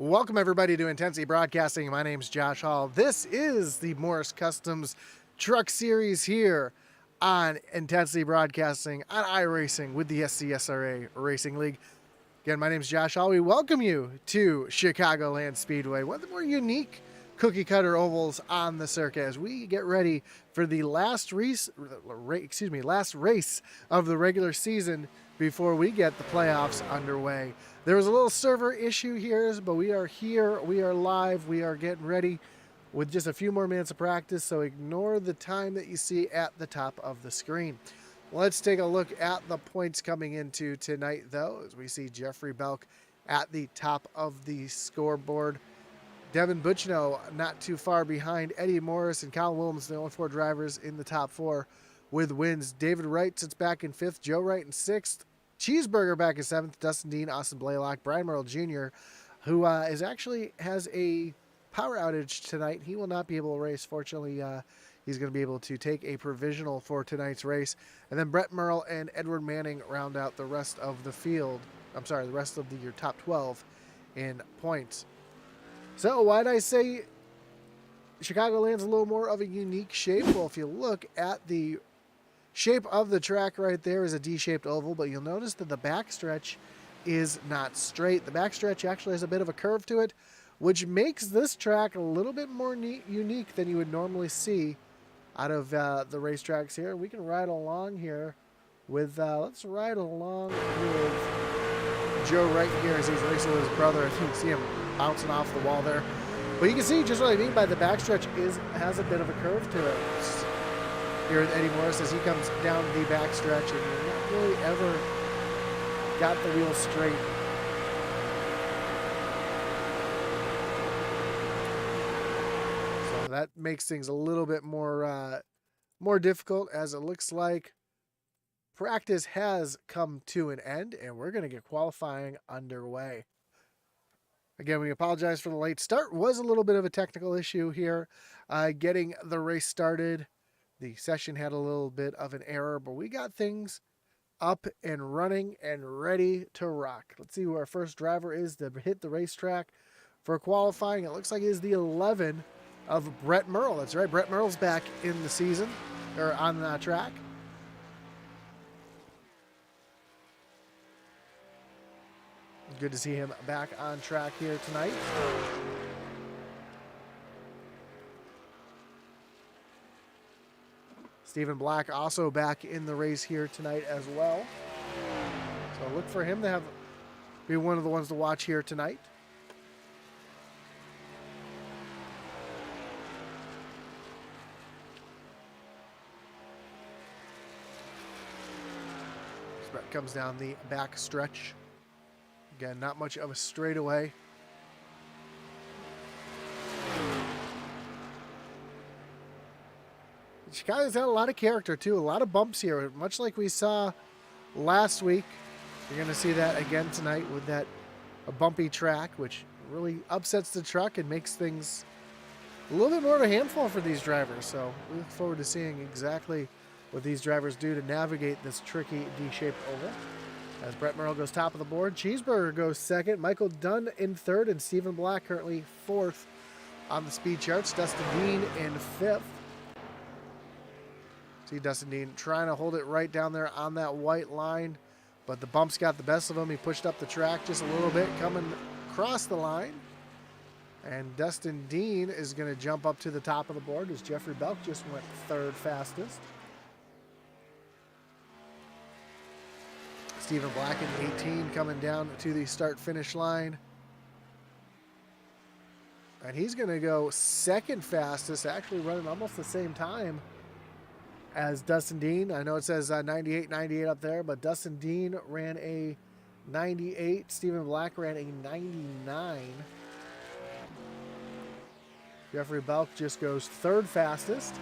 Welcome everybody to Intensity Broadcasting. My name's Josh Hall. This is the Morris Customs Truck Series here on Intensity Broadcasting on iRacing with the SCSRA Racing League. Again, my name's Josh Hall. We welcome you to Chicagoland Speedway, one of the more unique cookie cutter ovals on the circuit as we get ready for the last race of the regular season before we get the playoffs underway. There was a little server issue here, but we are here, we are live, we are getting ready with just a few more minutes of practice, so ignore the time that you see at the top of the screen. Let's take a look at the points coming into tonight, though, as we see Jeffrey Belk at the top of the scoreboard. Devin Butchno not too far behind. Eddie Morris and Kyle Williams, the only four drivers in the top four with wins. David Wright sits back in fifth. Joe Wright in sixth. Cheeseburger back in seventh. Dustin Dean, Austin Blaylock, Brian Merle Jr., who has a power outage tonight. He will not be able to race. Fortunately, he's going to be able to take a provisional for tonight's race. And then Brett Merle and Edward Manning round out the rest of the field. The rest of your top 12 in points. So why did I say Chicagoland's a little more of a unique shape? Well, if you look at the shape of the track right there is a D-shaped oval, but you'll notice that the backstretch is not straight. The backstretch actually has a bit of a curve to it, which makes this track a little bit more unique than you would normally see out of the racetracks here. We can ride along here with, let's ride along with Joe Wright here as he's racing with his brother. You can see him bouncing off the wall there. But you can see just what I mean by the backstretch has a bit of a curve to it. Here with Eddie Morris as he comes down the backstretch and not really ever got the wheel straight. So that makes things a little bit more difficult, as it looks like practice has come to an end and we're going to get qualifying underway. Again, we apologize for the late start. Was a little bit of a technical issue here getting the race started. The session had a little bit of an error, but we got things up and running and ready to rock. Let's see who our first driver is to hit the racetrack for qualifying. It looks like it is the 11 of Brett Merle. That's right, Brett Merle's back in the season, or on the track. Good to see him back on track here tonight. Stephen Black also back in the race here tonight as well. So look for him to be one of the ones to watch here tonight. As Brett comes down the back stretch. Again, not much of a straightaway. Chicago's had a lot of character, too. A lot of bumps here, much like we saw last week. You're going to see that again tonight with a bumpy track, which really upsets the truck and makes things a little bit more of a handful for these drivers. So we look forward to seeing exactly what these drivers do to navigate this tricky D-shaped oval. As Brett Merle goes top of the board, Cheeseburger goes second, Michael Dunn in third, and Stephen Black currently fourth on the speed charts. Dustin Dean in fifth. See Dustin Dean trying to hold it right down there on that white line, but the bumps got the best of him. He pushed up the track just a little bit, coming across the line. And Dustin Dean is going to jump up to the top of the board as Jeffrey Belk just went third fastest. Stephen Black in 18 coming down to the start-finish line. And he's going to go second fastest, actually running almost the same time as Dustin Dean. I know it says 98 up there, but Dustin Dean ran a 98. Stephen Black ran a 99. Jeffrey Belk just goes third fastest.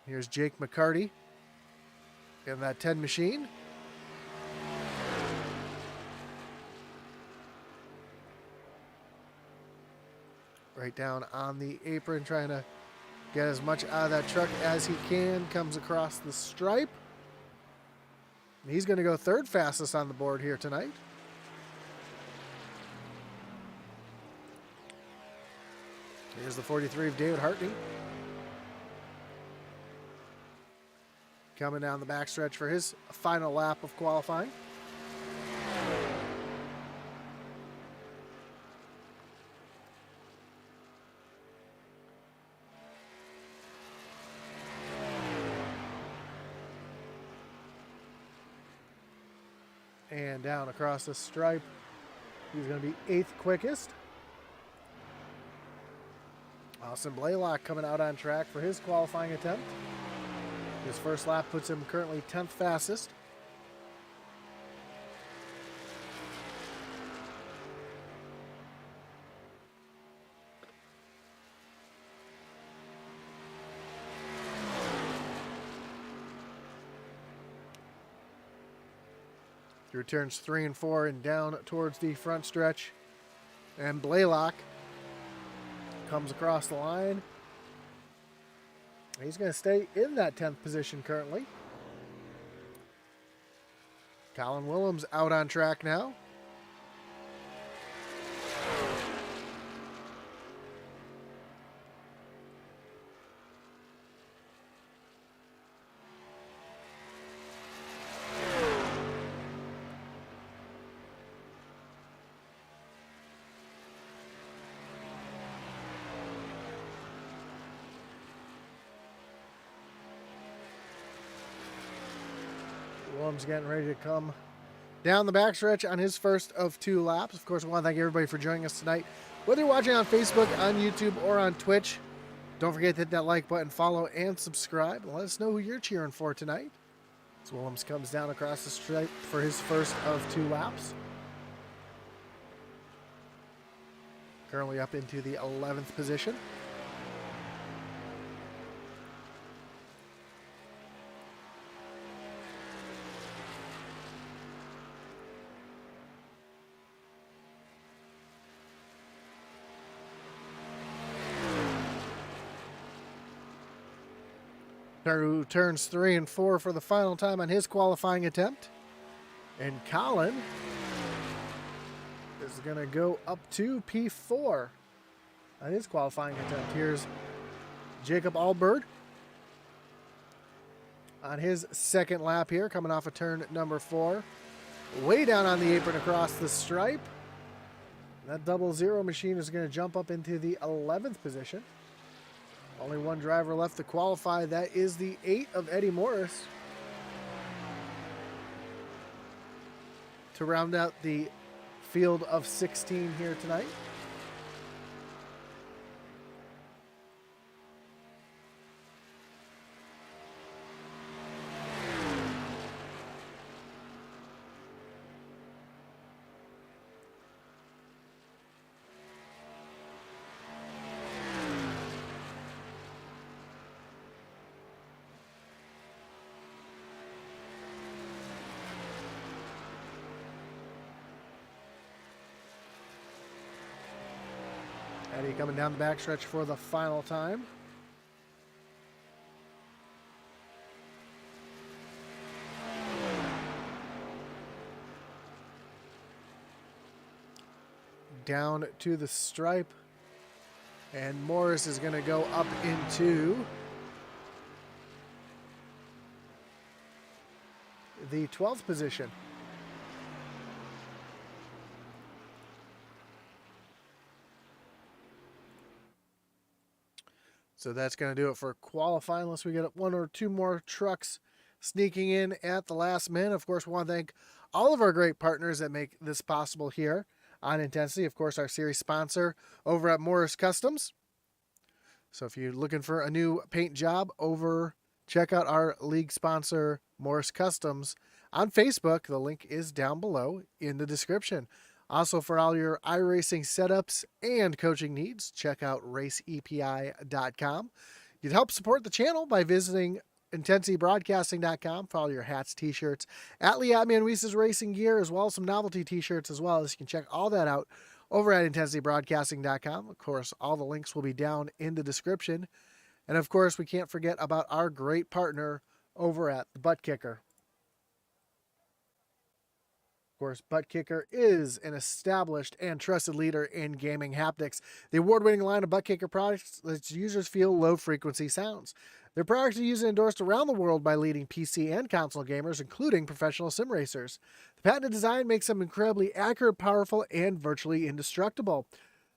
Here's Jake McCarty in that 10 machine. Right down on the apron, trying to get as much out of that truck as he can. Comes across the stripe. And he's going to go third fastest on the board here tonight. Here's the 43 of David Hartney. Coming down the backstretch for his final lap of qualifying. And down across the stripe, he's going to be 8th quickest. Austin Blaylock coming out on track for his qualifying attempt. His first lap puts him currently 10th fastest. Through turns 3 and 4 and down towards the front stretch. And Blaylock comes across the line. He's going to stay in that 10th position currently. Colin Willems out on track now. Willems getting ready to come down the backstretch on his first of 2 laps. Of course, I want to thank everybody for joining us tonight. Whether you're watching on Facebook, on YouTube, or on Twitch, don't forget to hit that like button, follow, and subscribe. Let us know who you're cheering for tonight. As Willems comes down across the stripe for his first of 2 laps. Currently up into the 11th position. Through turns 3 and 4 for the final time on his qualifying attempt. And Colin is going to go up to P4 on his qualifying attempt. Here's Jacob Allbird on his second lap here, coming off of turn number 4. Way down on the apron across the stripe. That 00 machine is going to jump up into the 11th position. Only one driver left to qualify. That is the 8 of Eddie Morris. To round out the field of 16 here tonight. Eddie coming down the backstretch for the final time. Down to the stripe. And Morris is going to go up into the 12th position. So that's going to do it for qualifying, unless we get 1 or 2 more trucks sneaking in at the last minute. Of course, we want to thank all of our great partners that make this possible here on Intensity. Of course, our series sponsor over at Morris Customs. So if you're looking for a new paint job, check out our league sponsor, Morris Customs, on Facebook. The link is down below in the description. Also, for all your iRacing setups and coaching needs, check out raceepi.com. You'd help support the channel by visiting intensitybroadcasting.com for all your hats, t-shirts, Atlee and Weiss' racing gear, as well as some novelty t-shirts as well. So you can check all that out over at intensitybroadcasting.com. Of course, all the links will be down in the description. And of course, we can't forget about our great partner over at the Butt Kicker. Of course, Butt Kicker is an established and trusted leader in gaming haptics. The award-winning line of Butt Kicker products lets users feel low-frequency sounds. Their products are used and endorsed around the world by leading PC and console gamers, including professional sim racers. The patented design makes them incredibly accurate, powerful, and virtually indestructible.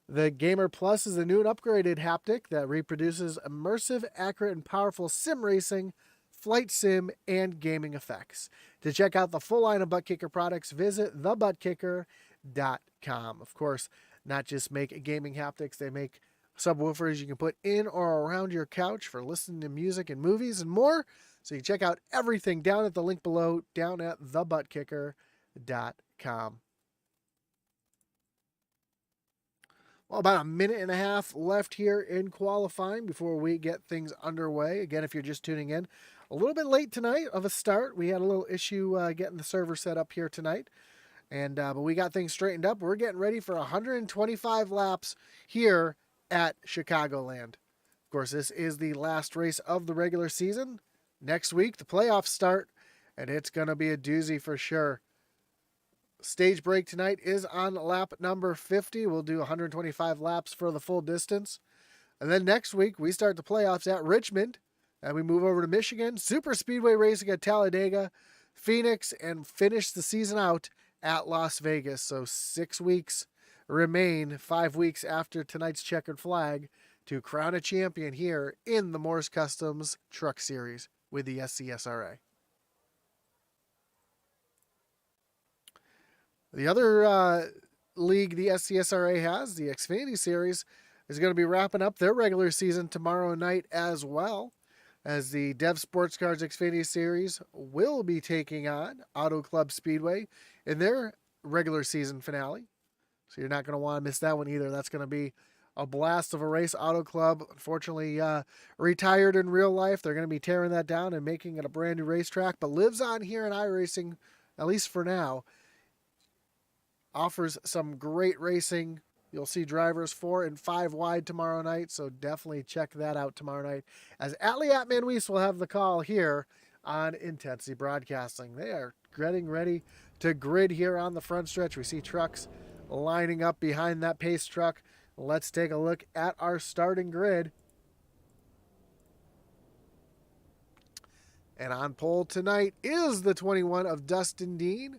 The Gamer Plus is a new and upgraded haptic that reproduces immersive, accurate, and powerful sim racing, flight sim, and gaming effects. To check out the full line of Butt Kicker products, visit thebuttkicker.com. Of course, not just make gaming haptics, they make subwoofers you can put in or around your couch for listening to music and movies and more. So you can check out everything down at the link below, down at thebuttkicker.com. Well, about a minute and a half left here in qualifying before we get things underway. Again, if you're just tuning in, a little bit late tonight of a start. We had a little issue getting the server set up here tonight, and but we got things straightened up. We're getting ready for 125 laps here at Chicagoland. Of course, this is the last race of the regular season. Next week, the playoffs start, and it's going to be a doozy for sure. Stage break tonight is on lap number 50. We'll do 125 laps for the full distance. And then next week, we start the playoffs at Richmond. And we move over to Michigan, super speedway racing at Talladega, Phoenix, and finish the season out at Las Vegas. So 6 weeks remain, 5 weeks after tonight's checkered flag, to crown a champion here in the Morris Customs Truck Series with the SCSRA. The other league the SCSRA has, the Xfinity Series, is going to be wrapping up their regular season tomorrow night as well, as the Dev Sports Cars Xfinity Series will be taking on Auto Club Speedway in their regular season finale. So you're not going to want to miss that one either. That's going to be a blast of a race. Auto Club, unfortunately, retired in real life. They're going to be tearing that down and making it a brand new racetrack, but lives on here in iRacing, at least for now. Offers some great racing. You'll see drivers 4 and 5 wide tomorrow night, so definitely check that out tomorrow night, as Atlee Atman-Weiss will have the call here on Intensity Broadcasting. They are getting ready to grid here on the front stretch. We see trucks lining up behind that pace truck. Let's take a look at our starting grid. And on pole tonight is the 21 of Dustin Dean.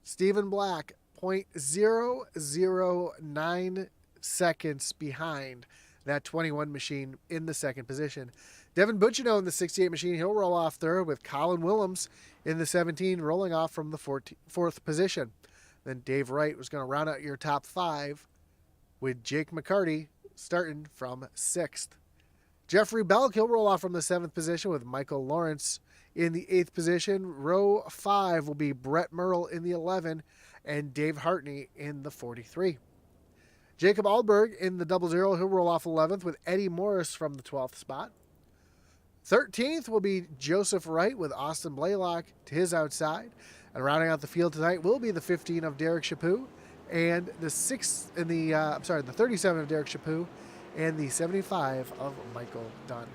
Stephen Black, 0.009 seconds behind that 21 machine in the second position. Devin Bucciano in the 68 machine, he'll roll off third, with Colin Willems in the 17 rolling off from the fourth position. Then Dave Wright was going to round out your top 5 with Jake McCarty starting from 6th. Jeffrey Belk, he'll roll off from the 7th position with Michael Lawrence in the 8th position. Row 5 will be Brett Merle in the 11 and Dave Hartney in the 43. Jacob Alberg in the 00, he'll roll off 11th with Eddie Morris from the 12th spot. 13th will be Joseph Wright with Austin Blaylock to his outside. And rounding out the field tonight will be the 15 of Derek Chaput and the 37 of Derek Chaput and the 75 of Michael Dunn.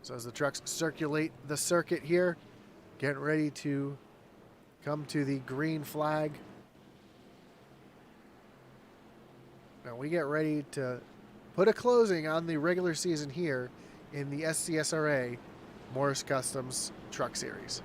So as the trucks circulate the circuit here, getting ready to come to the green flag. Now we get ready to put a closing on the regular season here in the SCSRA Morris Customs Truck Series.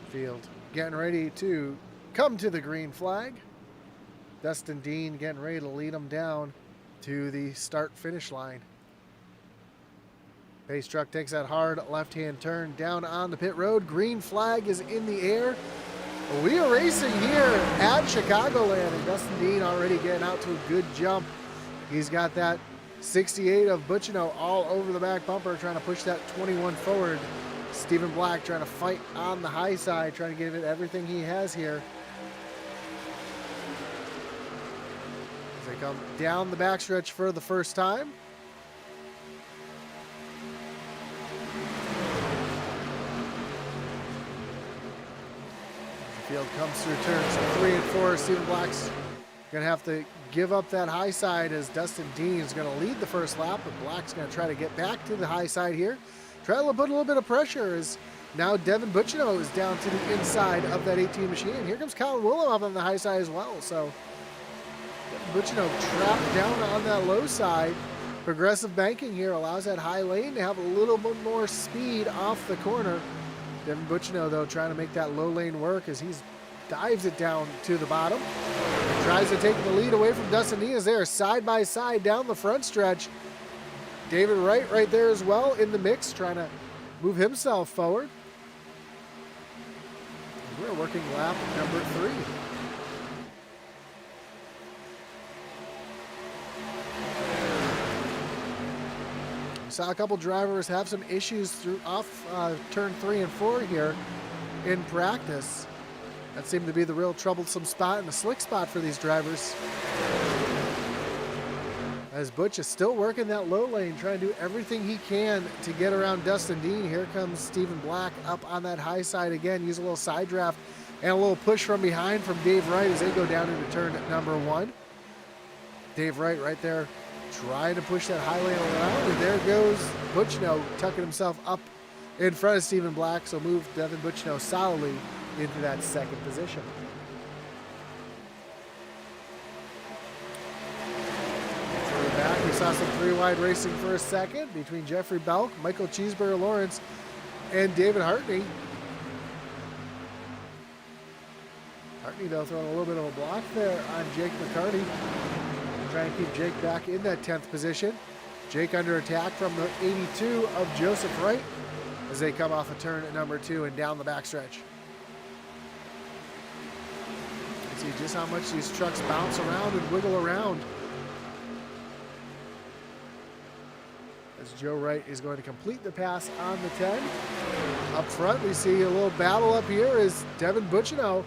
Field getting ready to come to the green flag. Dustin Dean getting ready to lead them down to the start-finish line. Pace truck takes that hard left-hand turn down on the pit road. Green flag is in the air. We are racing here at Chicagoland, and Dustin Dean already getting out to a good jump. He's got that 68 of Bucciano all over the back bumper, trying to push that 21 forward Stephen Black trying to fight on the high side, trying to give it everything he has here. As they come down the backstretch for the first time. The field comes through turns 3 and 4. Stephen Black's going to have to give up that high side as Dustin Dean is going to lead the first lap, but Black's going to try to get back to the high side here. Try to put a little bit of pressure as now Devin Butchino is down to the inside of that 18 machine. And here comes Colin Willow up on the high side as well. So Butchino trapped down on that low side. Progressive banking here allows that high lane to have a little bit more speed off the corner. Devin Butchino, though, trying to make that low lane work as he dives it down to the bottom. Tries to take the lead away from Dustin Dean as they are side by side down the front stretch. David Wright right there as well in the mix, trying to move himself forward. We're working lap number 3. We saw a couple drivers have some issues through off turn 3 and 4 here in practice. That seemed to be the real troublesome spot and the slick spot for these drivers. As Butch is still working that low lane, trying to do everything he can to get around Dustin Dean. Here comes Stephen Black up on that high side again. Use a little side draft and a little push from behind from Dave Wright as they go down into turn number 1. Dave Wright right there trying to push that high lane around, and there goes Butchino tucking himself up in front of Stephen Black, so move Devin Butchino solidly into that second position. Further back, we saw some 3-wide racing for a second between Jeffrey Belk, Michael Cheeseburger Lawrence, and David Hartney. Hartney, though, throwing a little bit of a block there on Jake McCarty. Trying to keep Jake back in that 10th position. Jake under attack from the 82 of Joseph Wright as they come off of turn number 2 and down the backstretch. See just how much these trucks bounce around and wiggle around. As Joe Wright is going to complete the pass on the 10. Up front, we see a little battle up here as Devin Butchino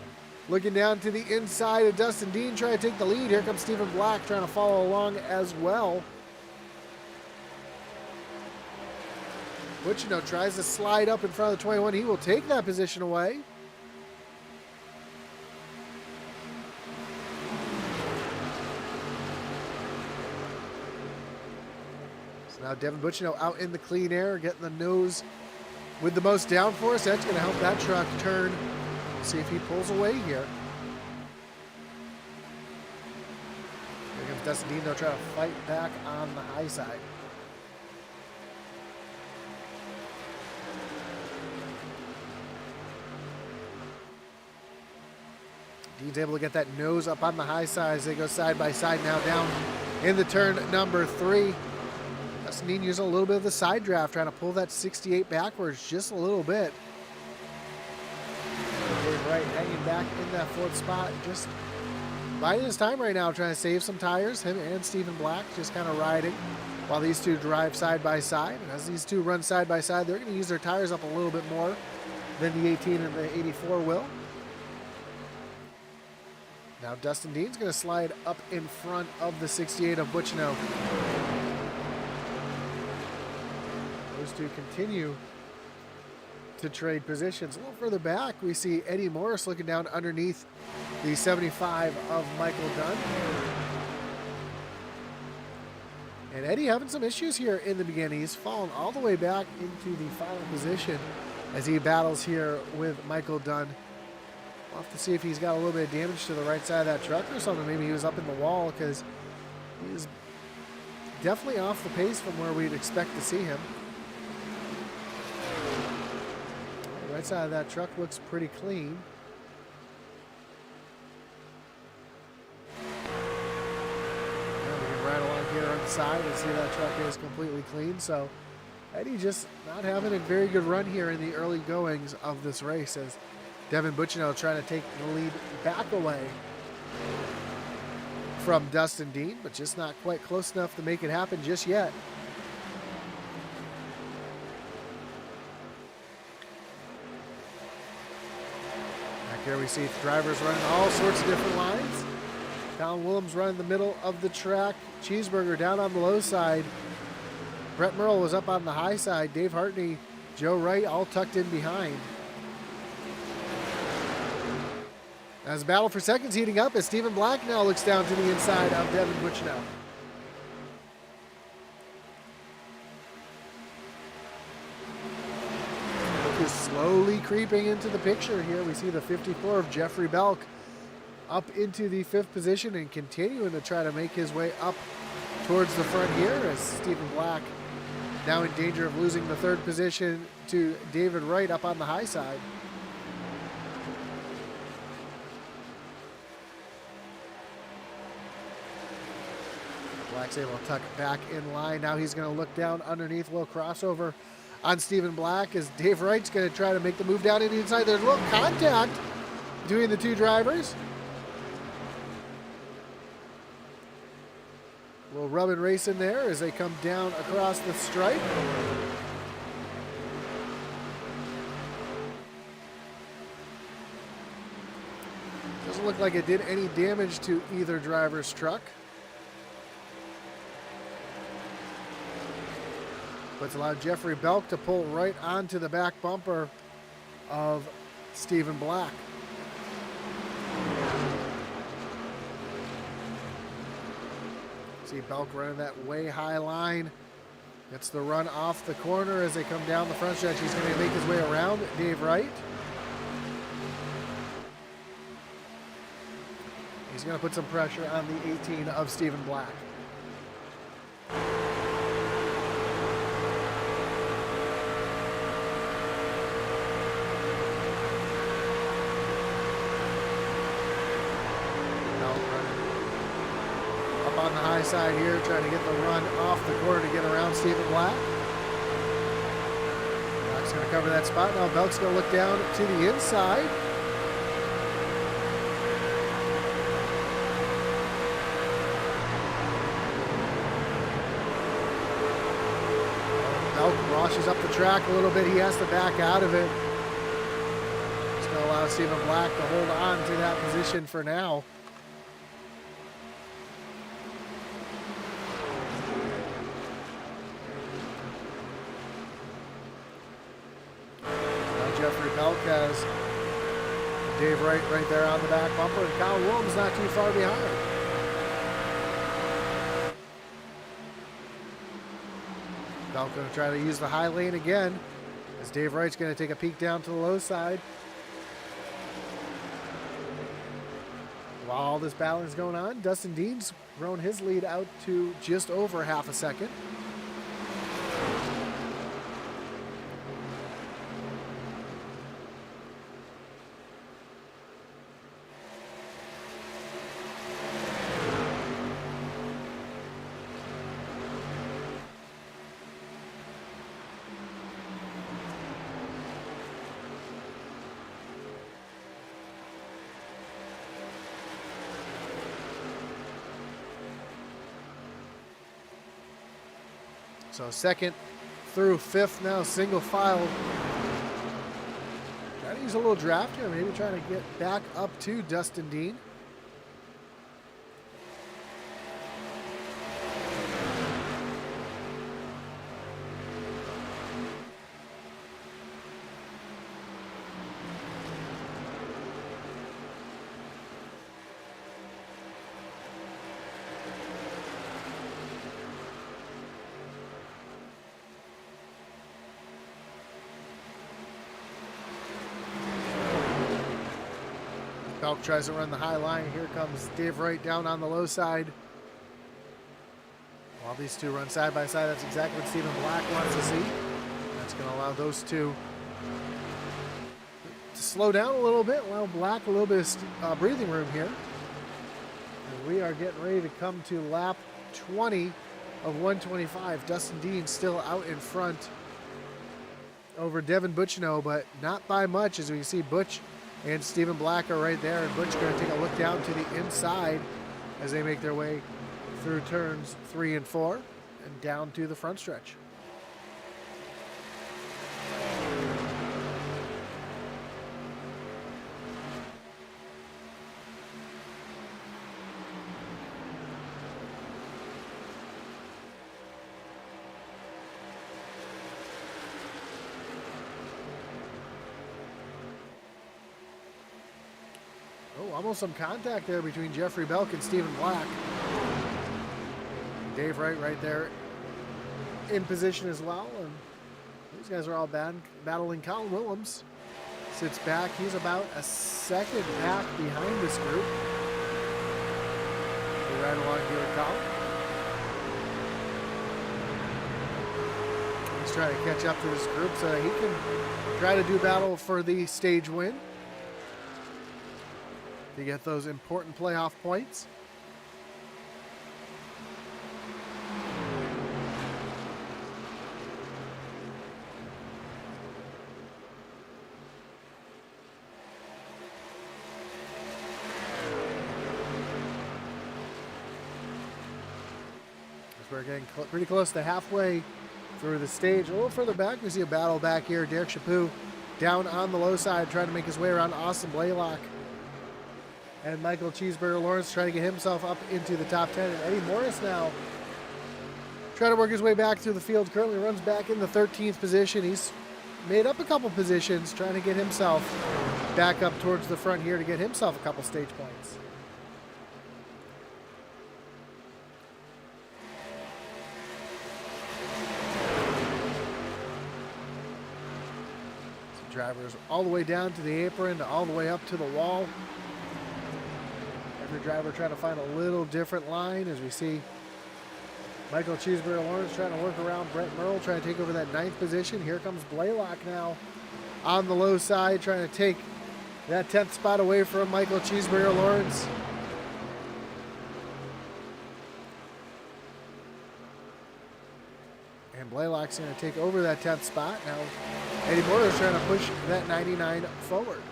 looking down to the inside of Dustin Dean, trying to take the lead. Here comes Stephen Black trying to follow along as well. Butchino tries to slide up in front of the 21. He will take that position away. So now Devin Butchino out in the clean air, getting the nose with the most downforce. That's going to help that truck turn. See if he pulls away here. Here comes Dustin Dean, though, trying to fight back on the high side. Dean's able to get that nose up on the high side as they go side by side now down in the turn number 3. Dustin Dean using a little bit of the side draft, trying to pull that 68 backwards just a little bit. Right, hanging back in that 4th spot, just biding his time right now, trying to save some tires. Him and Stephen Black just kind of riding while these two drive side by side. And as these two run side by side, they're going to use their tires up a little bit more than the 18 and the 84 will. Now Dustin Dean's going to slide up in front of the 68 of Butchino. Those two continue to trade positions. A little further back, we see Eddie Morris looking down underneath the 75 of Michael Dunn. And Eddie having some issues here in the beginning. He's fallen all the way back into the final position as he battles here with Michael Dunn. We'll have to see if he's got a little bit of damage to the right side of that truck or something. Maybe he was up in the wall, because he's definitely off the pace from where we'd expect to see him. Right side of that truck looks pretty clean. And we can ride along here on the side and see that truck is completely clean. So Eddie just not having a very good run here in the early goings of this race, as Devin Butchino trying to take the lead back away from Dustin Dean, but just not quite close enough to make it happen just yet. Here we see drivers running all sorts of different lines. Colin Williams running the middle of the track. Cheeseburger down on the low side. Brett Merle was up on the high side. Dave Hartney, Joe Wright all tucked in behind. As the battle for seconds heating up as Stephen Black now looks down to the inside of Devin Butchnow. Luke is slowly creeping into the picture here. We see the 54 of Jeffrey Belk up into the 5th position and continuing to try to make his way up towards the front here as Stephen Black now in danger of losing the 3rd position to David Wright up on the high side. Black's able to tuck back in line. Now he's going to look down underneath, a little crossover on Stephen Black as Dave Wright's going to try to make the move down into the inside. There's a little contact between the two drivers. A little rub and race in there as they come down across the stripe. Doesn't look like it did any damage to either driver's truck. But it's allowed Jeffrey Belk to pull right onto the back bumper of Stephen Black. See Belk running that way high line. Gets the run off the corner as they come down the front stretch. He's going to make his way around Dave Wright. He's going to put some pressure on the 18 of Stephen Black. On the high side here, trying to get the run off the corner to get around Stephen Black. Black's going to cover that spot. Now Belk's going to look down to the inside. Belk washes up the track a little bit. He has to back out of it. It's going to allow Stephen Black to hold on to that position for now. Jeffrey Belk has Dave Wright right there on the back bumper, and Kyle Williams not too far behind. Belk going to try to use the high lane again as Dave Wright's going to take a peek down to the low side. While all this battling is going on, Dustin Dean's grown his lead out to just over half a second. So 2nd through 5th now, single file. Trying to use a little draft here, maybe trying to get back up to Dustin Dean. Belk tries to run the high line. Here comes Dave Wright down on the low side. While these two run side by side, that's exactly what Stephen Black wants to see. That's going to allow those two to slow down a little bit, allow Black a little bit of breathing room here. And we are getting ready to come to lap 20 of 125. Dustin Dean still out in front over Devin Butchnow, but not by much, as we can see Butch and Stephen Black are right there, and Butch going to take a look down to the inside as they make their way through turns 3 and 4 and down to the front stretch. almost some contact there between Jeffrey Belk and Stephen Black. Dave Wright right there in position as well. And these guys are all battling. Colin Willems sits back. He's about a second back behind this group. They ride along here with Colin. He's trying to catch up to this group so that he can try to do battle for the stage win to get those important playoff points. We're getting pretty close to halfway through the stage. A little further back, we see a battle back here. Derek Chaput down on the low side, trying to make his way around Austin Blaylock. And Michael Cheeseburger Lawrence trying to get himself up into the top 10. And Eddie Morris now trying to work his way back through the field. Currently runs back in the 13th position. He's made up a couple positions, trying to get himself back up towards the front here to get himself a couple stage points. Drivers all the way down to the apron, all the way up to the wall. Every driver trying to find a little different line as we see Michael Cheeseburger Lawrence trying to work around Brett Merle, trying to take over that 9th position. Here comes Blaylock now on the low side, trying to take that 10th spot away from Michael Cheeseburger Lawrence. And Blaylock's going to take over that 10th spot. Now Eddie Morris trying to push that 99 forward.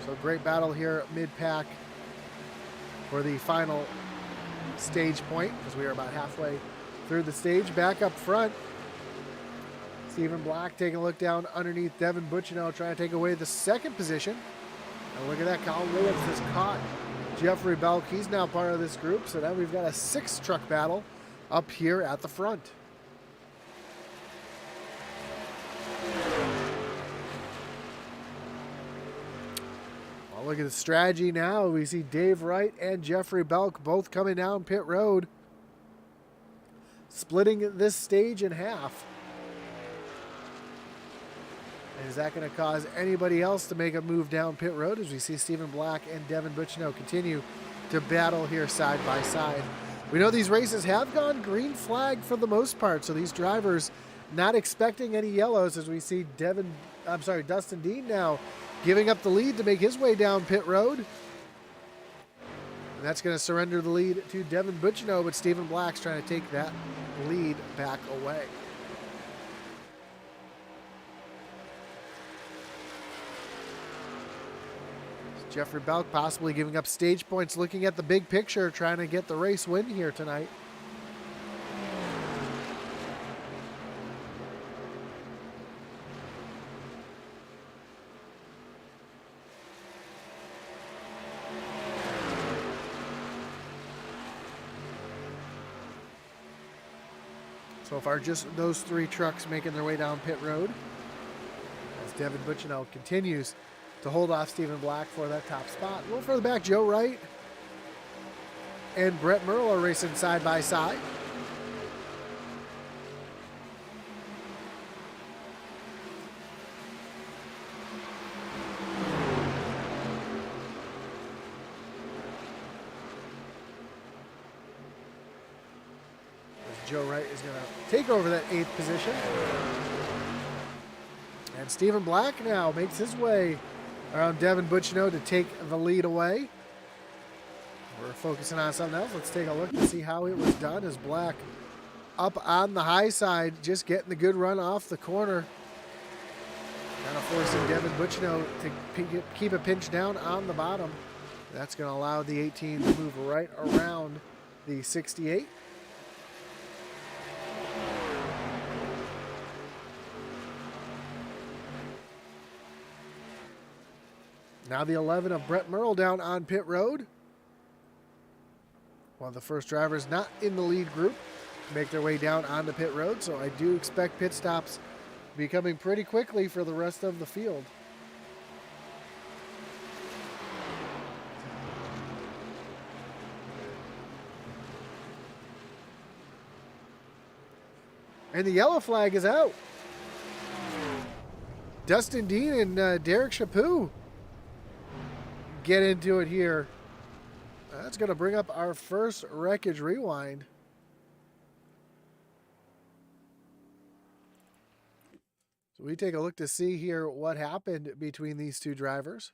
So great battle here mid-pack for the final stage point, as we are about halfway through the stage. Back up front, Stephen Black taking a look down underneath Devin Butchino, trying to take away the 2nd position. And look at that, Colin Williams has caught Jeffrey Belk. He's now part of this group, so now we've got a 6-truck battle up here at the front. Look at the strategy now. We see Dave Wright and Jeffrey Belk both coming down pit road, splitting this stage in half. And is that going to cause anybody else to make a move down pit road, as we see Stephen Black and Devin Butchino continue to battle here side by side? We know these races have gone green flag for the most part, so these drivers not expecting any yellows, as we see Dustin Dean now giving up the lead to make his way down pit road. And that's going to surrender the lead to Devin Butchino, but Stephen Black's trying to take that lead back away. Jeffrey Belk possibly giving up stage points, looking at the big picture, trying to get the race win here tonight. So far, just those 3 trucks making their way down pit road, as Devin Butchino continues to hold off Stephen Black for that top spot. A little further back, Joe Wright and Brett Merle are racing side by side. Joe Wright is going to take over that 8th position. And Stephen Black now makes his way around Devin Butchino to take the lead away. We're focusing on something else. Let's take a look to see how it was done, as Black up on the high side, just getting the good run off the corner. Kind of forcing Devin Butchino to keep a pinch down on the bottom. That's going to allow the 18 to move right around the 68. Now the 11 of Brett Merle down on pit road. One of the first drivers not in the lead group make their way down onto pit road, so I do expect pit stops to be coming pretty quickly for the rest of the field. And the yellow flag is out. Dustin Dean and Derek Chaput get into it here. That's going to bring up our first wreckage rewind. So we take a look to see here what happened between these two drivers.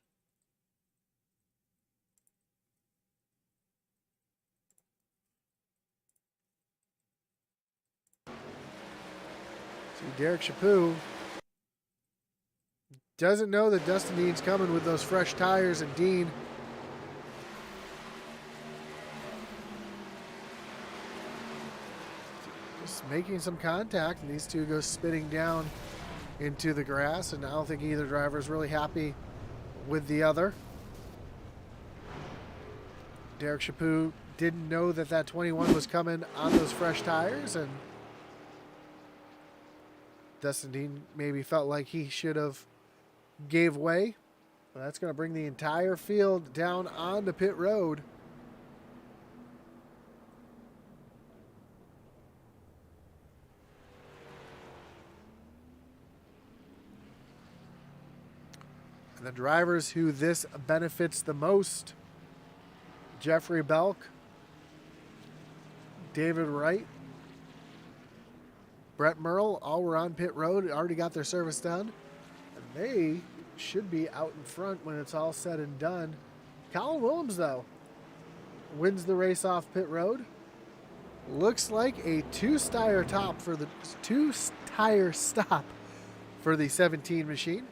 See, Derek Chaput doesn't know that Dustin Dean's coming with those fresh tires, and Dean just making some contact, and these two go spinning down into the grass, and I don't think either driver is really happy with the other. Derek Chaput didn't know that that 21 was coming on those fresh tires, and Dustin Dean maybe felt like he should have gave way. But that's going to bring the entire field down onto pit road. The drivers who this benefits the most: Jeffrey Belk, David Wright, Brett Merle, all were on pit road, already got their service done. And they should be out in front when it's all said and done. Colin Williams, though, wins the race off pit road. Looks like a two-tire stop for the 17 machine.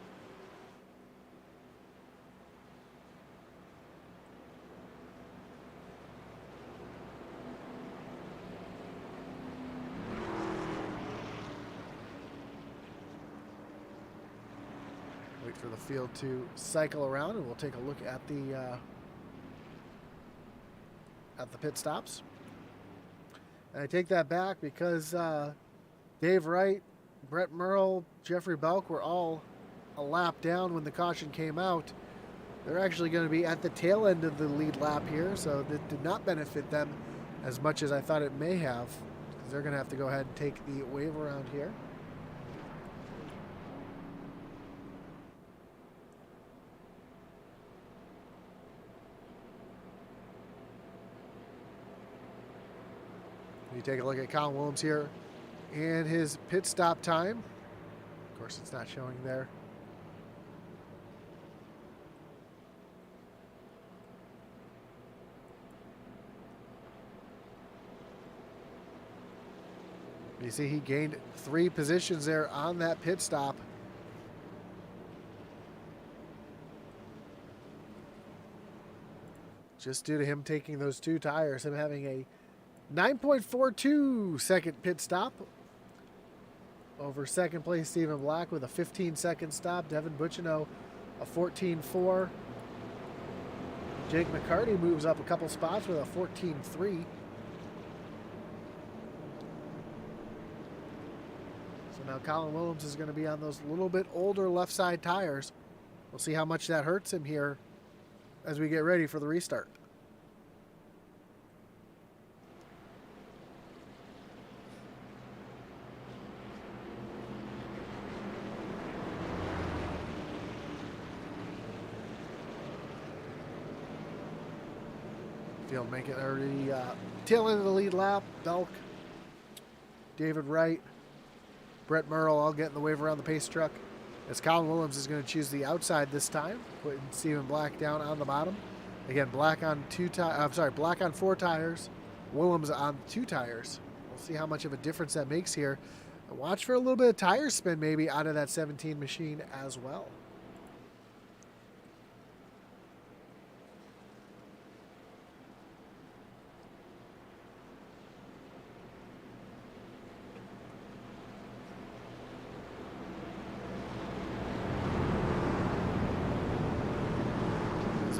Wait for the field to cycle around, and we'll take a look at the pit stops. And I take that back because Dave Wright, Brett Merle, Jeffrey Belk were all a lap down when the caution came out. They're actually going to be at the tail end of the lead lap here, so that did not benefit them as much as I thought it may have, because they're going to have to go ahead and take the wave around here. You take a look at Colin Williams here and his pit stop time. Of course, it's not showing there. You see he gained 3 positions there on that pit stop. Just due to him taking those 2 tires, him having a 9.42 second pit stop over second place Stephen Black with a 15-second stop. Devin Bucciano a 14.4. Jake McCarty moves up a couple spots with a 14.3. So now Colin Williams is going to be on those little bit older left side tires. We'll see how much that hurts him here as we get ready for the restart. Field making the tail end of the lead lap. Belk, David Wright, Brett Merle all getting the wave around the pace truck. As Colin Williams is going to choose the outside this time, putting Stephen Black down on the bottom. Again, Black on 4 tires, Williams on 2 tires. We'll see how much of a difference that makes here. And watch for a little bit of tire spin maybe out of that 17 machine as well.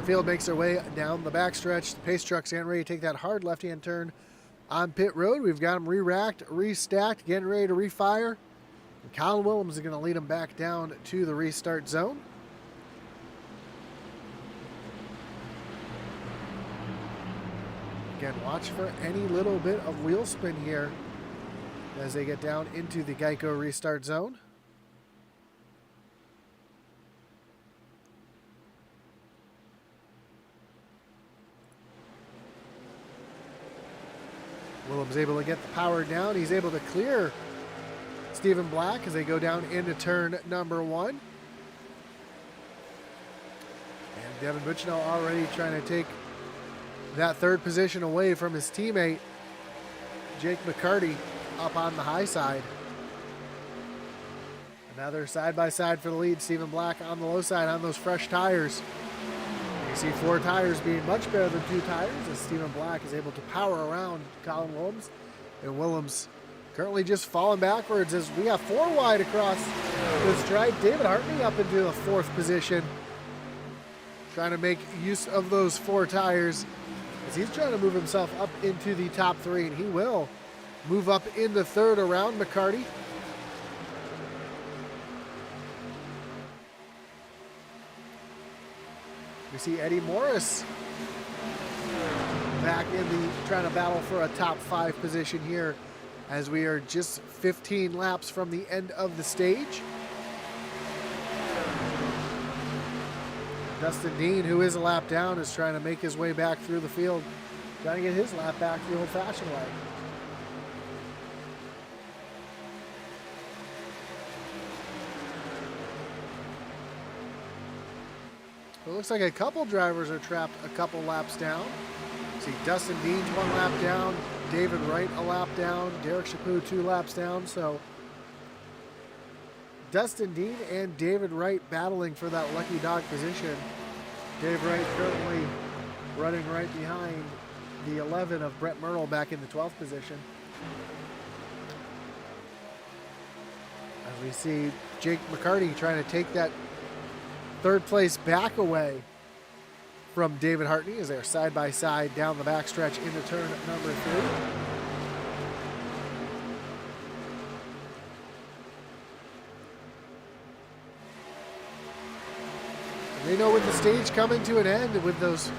Field makes their way down the backstretch. The pace truck's getting ready to take that hard left-hand turn on pit road. We've got them re-racked, restacked, getting ready to refire. And Colin Williams is going to lead them back down to the restart zone. Again, watch for any little bit of wheel spin here as they get down into the Geico restart zone. Willem's able to get the power down. He's able to clear Stephen Black as they go down into turn number 1. And Devin Buchno already trying to take that third position away from his teammate, Jake McCarty, up on the high side. Another side-by-side for the lead. Stephen Black on the low side on those fresh tires. You see 4 tires being much better than 2 tires as Stephen Black is able to power around Colin Willems. And Willems currently just falling backwards as we have 4 wide across the stripe. David Hartney up into the 4th position, trying to make use of those 4 tires as he's trying to move himself up into the top 3, and he will move up into 3rd around McCarty. We see Eddie Morris back in the trying to battle for a top 5 position here as we are just 15 laps from the end of the stage. Dustin Dean, who is a lap down, is trying to make his way back through the field, trying to get his lap back the old-fashioned way. It looks like a couple drivers are trapped a couple laps down. See Dustin Dean's 1 lap down, David Wright a lap down, Derek Chaput 2 laps down. So Dustin Dean and David Wright battling for that lucky dog position. Dave Wright currently running right behind the 11 of Brett Myrtle back in the 12th position. As we see Jake McCarty trying to take that 3rd place back away from David Hartney as they're side by side down the backstretch into turn number 3. They know with the stage coming to an end with those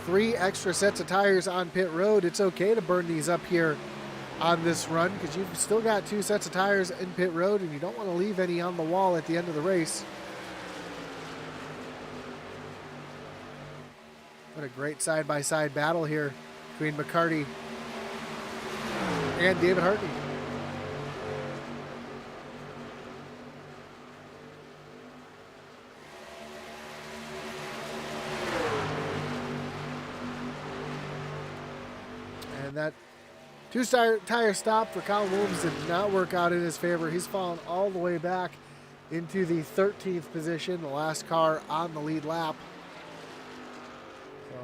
3 extra sets of tires on pit road, it's okay to burn these up here on this run because you've still got 2 sets of tires in pit road and you don't want to leave any on the wall at the end of the race. What a great side-by-side battle here between McCarty and David Hartney. And that 2-tire stop for Colin Williams did not work out in his favor. He's fallen all the way back into the 13th position, the last car on the lead lap. So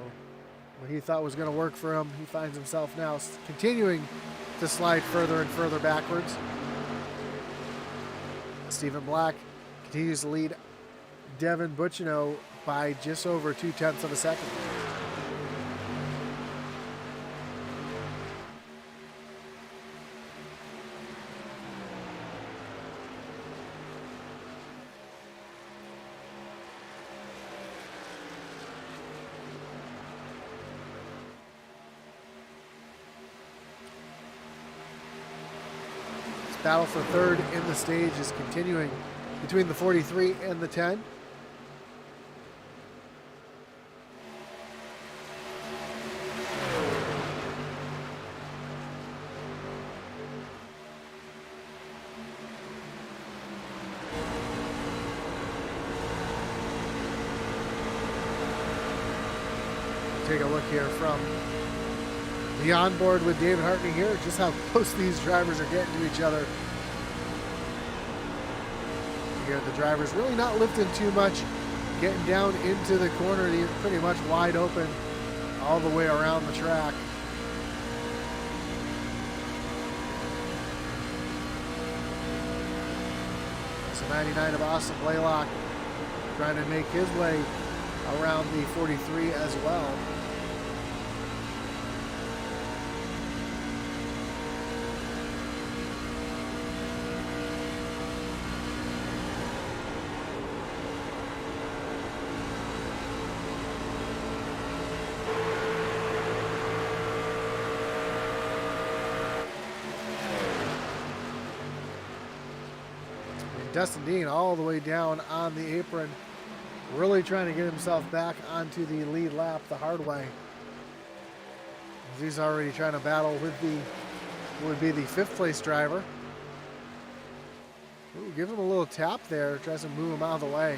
what he thought was going to work for him, he finds himself now continuing to slide further and further backwards. Stephen Black continues to lead Devin Buchno by just over 0.2 of a second. Battle for 3rd in the stage is continuing between the 43 and the 10. Take a look here from the onboard with David Hartney here, just how close these drivers are getting to each other. Here, the drivers really not lifting too much, getting down into the corner. They're pretty much wide open all the way around the track. So 99 of Austin Blaylock trying to make his way around the 43 as well. Dustin Dean all the way down on the apron, really trying to get himself back onto the lead lap the hard way. He's already trying to battle with the, would be the 5th place driver. Ooh, gives him a little tap there, tries to move him out of the way.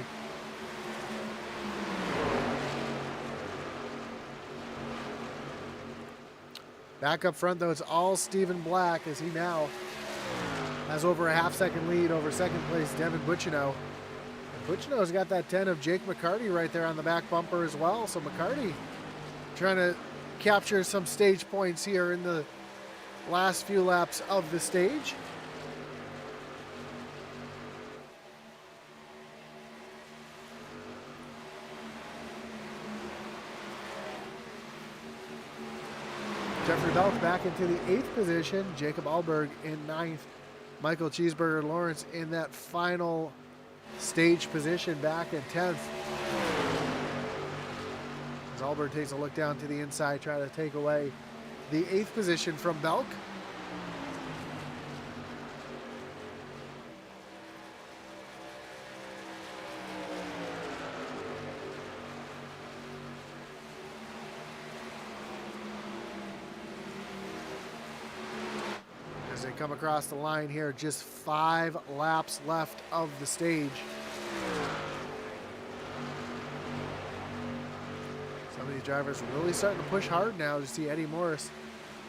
Back up front, though, it's all Stephen Black, as he now has over a half-second lead over 2nd place Devin Bucciano. Bucciano's got that 10 of Jake McCarty right there on the back bumper as well. So McCarty trying to capture some stage points here in the last few laps of the stage. Jeffrey Belk back into the 8th position. Jacob Alberg in 9th. Michael Cheeseburger Lawrence in that final stage position back in 10th. As Alberg takes a look down to the inside, trying to take away the 8th position from Belk. As they come across the line here, just 5 laps left of the stage. Some of these drivers really starting to push hard now. To see Eddie Morris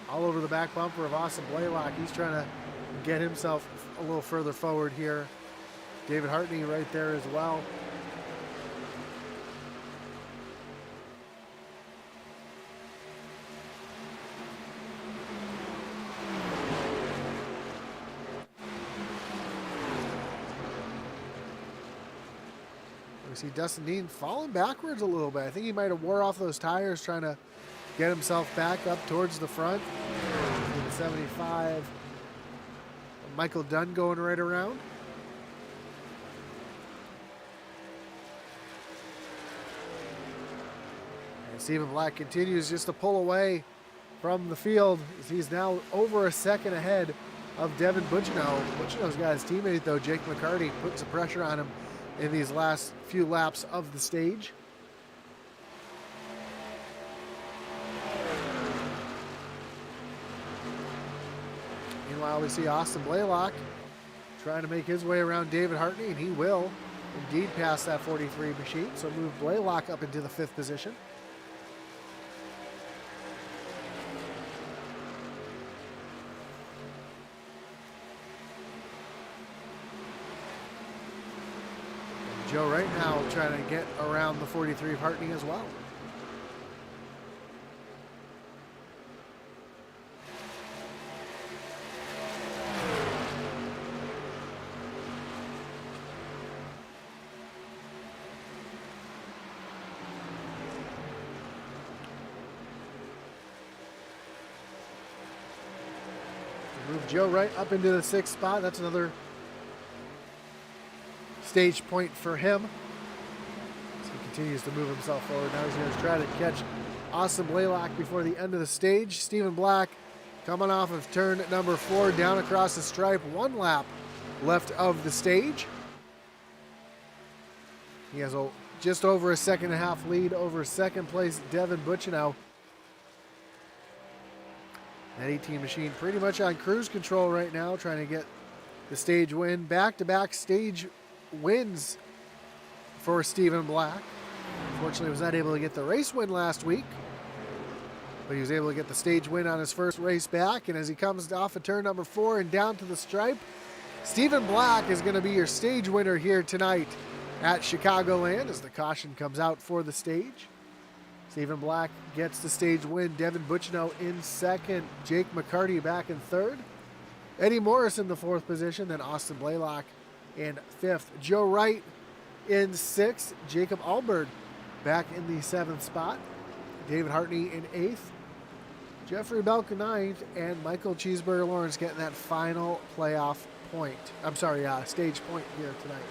all over the back bumper of Austin Blaylock. He's trying to get himself a little further forward here. David Hartney right there as well. We see Dustin Dean falling backwards a little bit. I think he might have wore off those tires trying to get himself back up towards the front. The 75. Michael Dunn going right around. And Stephen Black continues just to pull away from the field. He's now over a second ahead of Devin Bucciano. Bucciano's got his teammate, though, Jake McCarty, putting some pressure on him in these last few laps of the stage. Meanwhile, we see Austin Blaylock trying to make his way around David Hartney, and he will indeed pass that 43 machine, so move Blaylock up into the 5th position. Joe right now trying to get around the 43 of Hartney as well. Move Joe right up into the 6th spot. That's another stage point for him. So he continues to move himself forward. Now he's going to try to catch Austin Blaylock before the end of the stage. Stephen Black coming off of turn number 4 down across the stripe. 1 lap left of the stage. He has just over a 2.5 lead over 2nd place Devin Bucciano. That 18 machine pretty much on cruise control right now, trying to get the stage win. Back-to-back stage wins for Stephen Black. Unfortunately, was not able to get the race win last week, but he was able to get the stage win on his first race back. And as he comes off of turn number 4 and down to the stripe, Stephen Black is going to be your stage winner here tonight at Chicagoland as the caution comes out for the stage. Stephen Black gets the stage win. Devin Bucciano in 2nd. Jake McCarty back in 3rd. Eddie Morris in the 4th position. Then Austin Blaylock in 5th. Joe Wright in 6th. Jacob Alberg back in the 7th spot. David Hartney in 8th. Jeffrey Belk in 9th. And Michael Cheeseburger Lawrence getting that final playoff point. I'm sorry, stage point here tonight.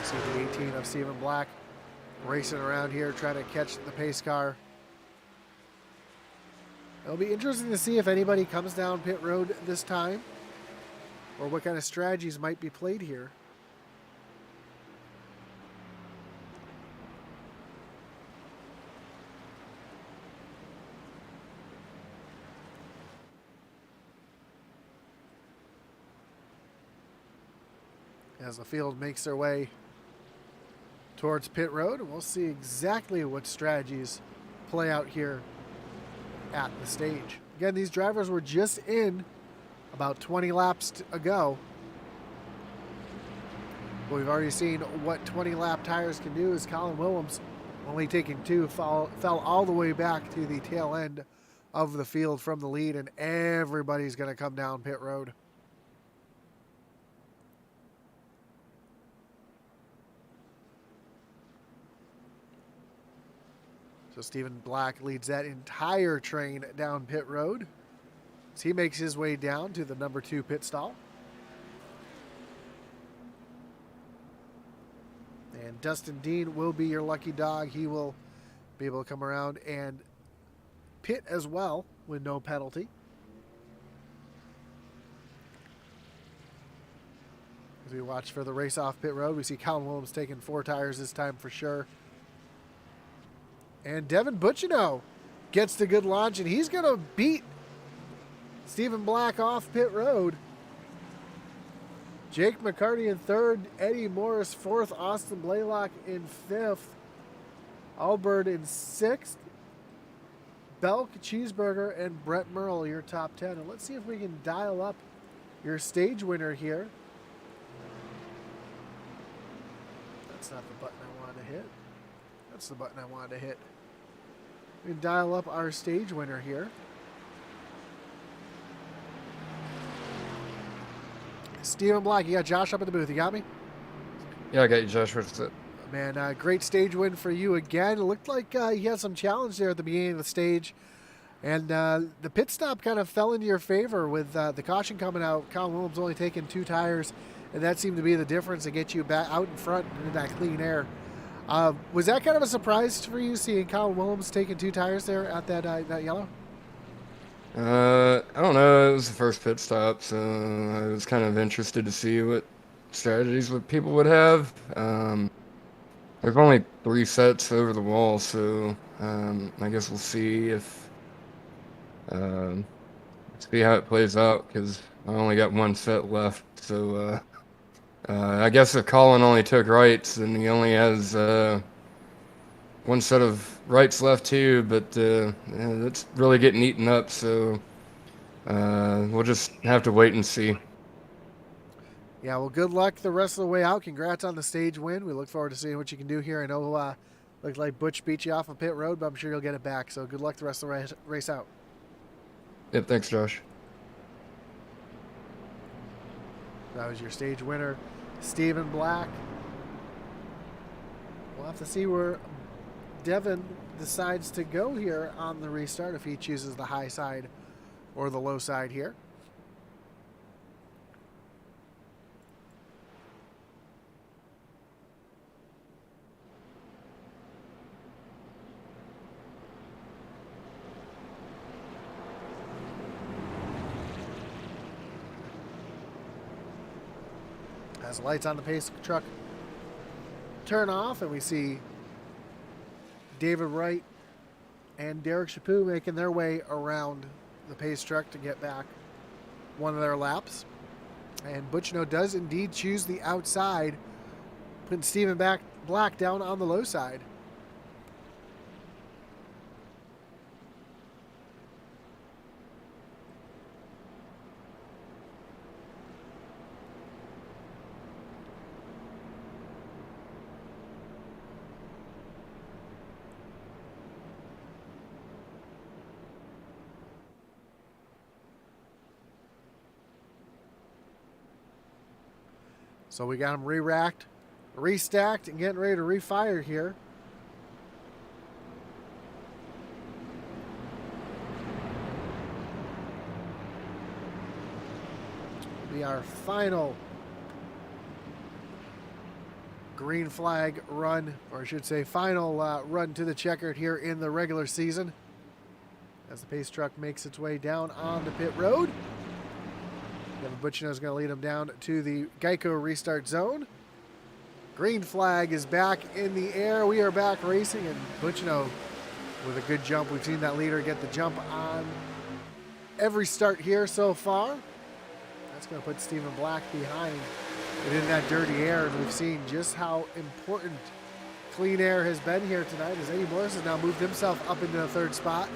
See the 18 of Stephen Black racing around here, trying to catch the pace car. It'll be interesting to see if anybody comes down pit road this time, or what kind of strategies might be played here. As the field makes their way towards pit road, and we'll see exactly what strategies play out here at the stage. Again, these drivers were just in about 20 laps ago. But we've already seen what 20-lap tires can do, as Colin Williams, only taking 2, fell all the way back to the tail end of the field from the lead, and everybody's going to come down pit road. So Stephen Black leads that entire train down pit road as he makes his way down to the number 2 pit stall. And Dustin Dean will be your lucky dog. He will be able to come around and pit as well with no penalty. As we watch for the race off pit road, we see Colin Williams taking 4 tires this time for sure. And Devin Buccino gets the good launch, and he's going to beat Stephen Black off pit road. Jake McCarty in 3rd, Eddie Morris 4th, Austin Blaylock in 5th, Albert in 6th, Belk, Cheeseburger, and Brett Merle, your top 10. And let's see if we can dial up your stage winner here. That's not the button I wanted to hit. That's the button I wanted to hit. We can dial up our stage winner here. Stephen Black, you got Josh up at the booth. You got me? Yeah, I got you, Josh. What's it? Man, great stage win for you again. It looked like you had some challenge there at the beginning of the stage. And the pit stop kind of fell into your favor with the caution coming out. Colin Williams only taking 2 tires, and that seemed to be the difference to get you back out in front in that clean air. Was that kind of a surprise for you, seeing Colin Williams taking 2 tires there at that yellow? I don't know. It was the first pit stop, so I was kind of interested to see what strategies what people would have. There's only 3 sets over the wall, so I guess we'll see if see how it plays out, because I only got 1 set left. So I guess if Colin only took rights, then he only has 1 set of rights left too, but that's really getting eaten up, so we'll just have to wait and see. Yeah, well, good luck the rest of the way out. Congrats on the stage win. We look forward to seeing what you can do here. I know looked like Butch beat you off of pit road, but I'm sure you'll get it back. So good luck the rest of the race out. Yep, thanks, Josh. That was your stage winner, Stephen Black. We'll have to see where Devin decides to go here on the restart, if he chooses the high side or the low side here. As lights on the pace truck turn off, and we see David Wright and Derek Chaput making their way around the pace truck to get back one of their laps. And Buccino does indeed choose the outside, putting Stephen Black down on the low side. So we got them re-racked, restacked, and getting ready to refire here. Will be our final green flag run, or I should say final run to the checkered here in the regular season. as the pace truck makes its way down on the pit road. Devin Butchino is going to lead him down to the Geico restart zone. Green flag is back in the air. We are back racing, and Butchino with a good jump. We've seen that leader get the jump on every start here so far. That's going to put Stephen Black behind it in that dirty air, and we've seen just how important clean air has been here tonight as Eddie Morris has now moved himself up into the third spot.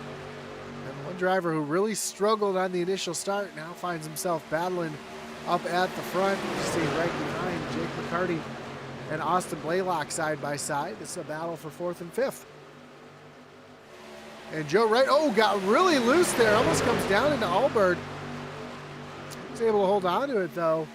And one driver who really struggled on the initial start now finds himself battling up at the front. You see right behind Jake McCarty and Austin Blaylock side by side. This is a battle for fourth and fifth. And Joe Wright, got really loose there. Almost comes down into Allbird. He's able to hold on to it though.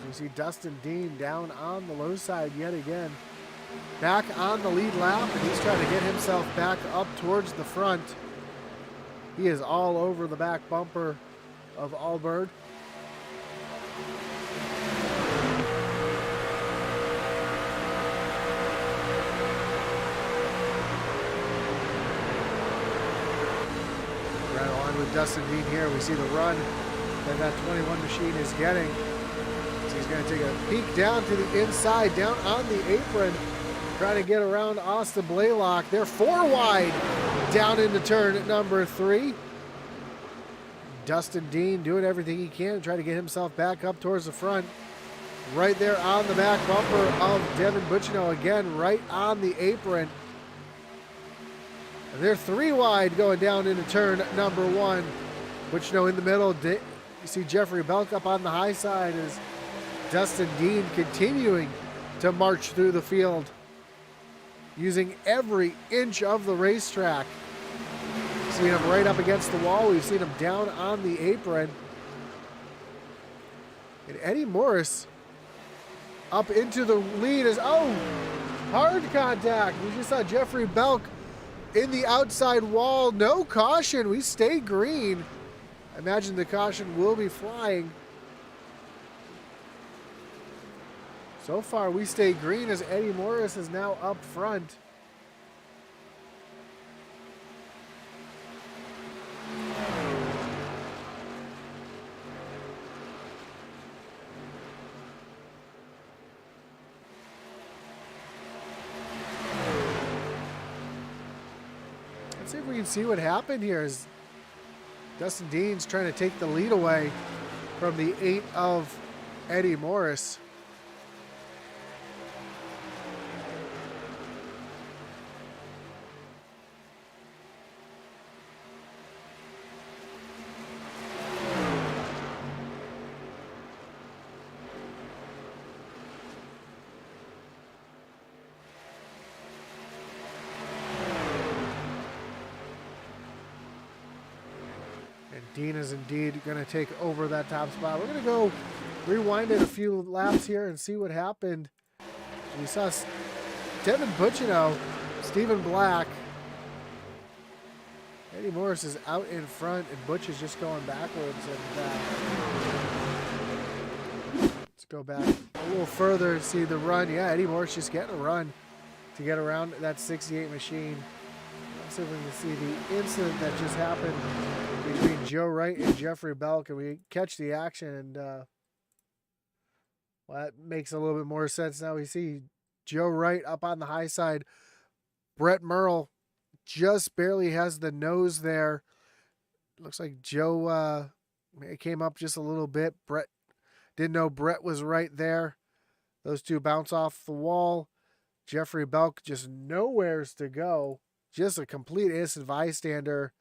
You see Dustin Dean down on the low side yet again. Back on the lead lap, and he's trying to get himself back up towards the front. He is all over the back bumper of Allbird. Right along with Dustin Dean here, we see the run that 21 machine is getting. He's going to take a peek down to the inside, down on the apron, trying to get around Austin Blaylock. They're 4 wide down into turn number 3. Dustin Dean doing everything he can to try to get himself back up towards the front. Right there on the back bumper of Devin Butchino, again, right on the apron. And they're 3 wide going down into turn number 1. Butchino in the middle. You see Jeffrey Belk up on the high side as Dustin Dean continuing to march through the field, using every inch of the racetrack. We've seen him right up against the wall. We've seen him down on the apron. And Eddie Morris up into the lead is, hard contact. We just saw Jeffrey Belk in the outside wall. No caution. We stay green. I imagine the caution will be flying. So far, we stay green as Eddie Morris is now up front. Let's see if we can see what happened here as Dustin Dean's trying to take the lead away from the 8 of Eddie Morris. Dean is indeed going to take over that top spot. We're going to go rewind it a few laps here and see what happened. We saw Devin Butchino, Stephen Black. Eddie Morris is out in front, and Butch is just going backwards. And let's go back a little further and see the run. Yeah, Eddie Morris just getting a run to get around that 68 machine. Let's see if we can see the incident that just happened between Joe Wright and Jeffrey Belk, and we catch the action, and well, that makes a little bit more sense now. We see Joe Wright up on the high side. Brett Merle just barely has the nose there. Looks like Joe came up just a little bit. Brett didn't know Brett was right there. Those two bounce off the wall. Jeffrey Belk just nowheres to go. Just a complete innocent bystander.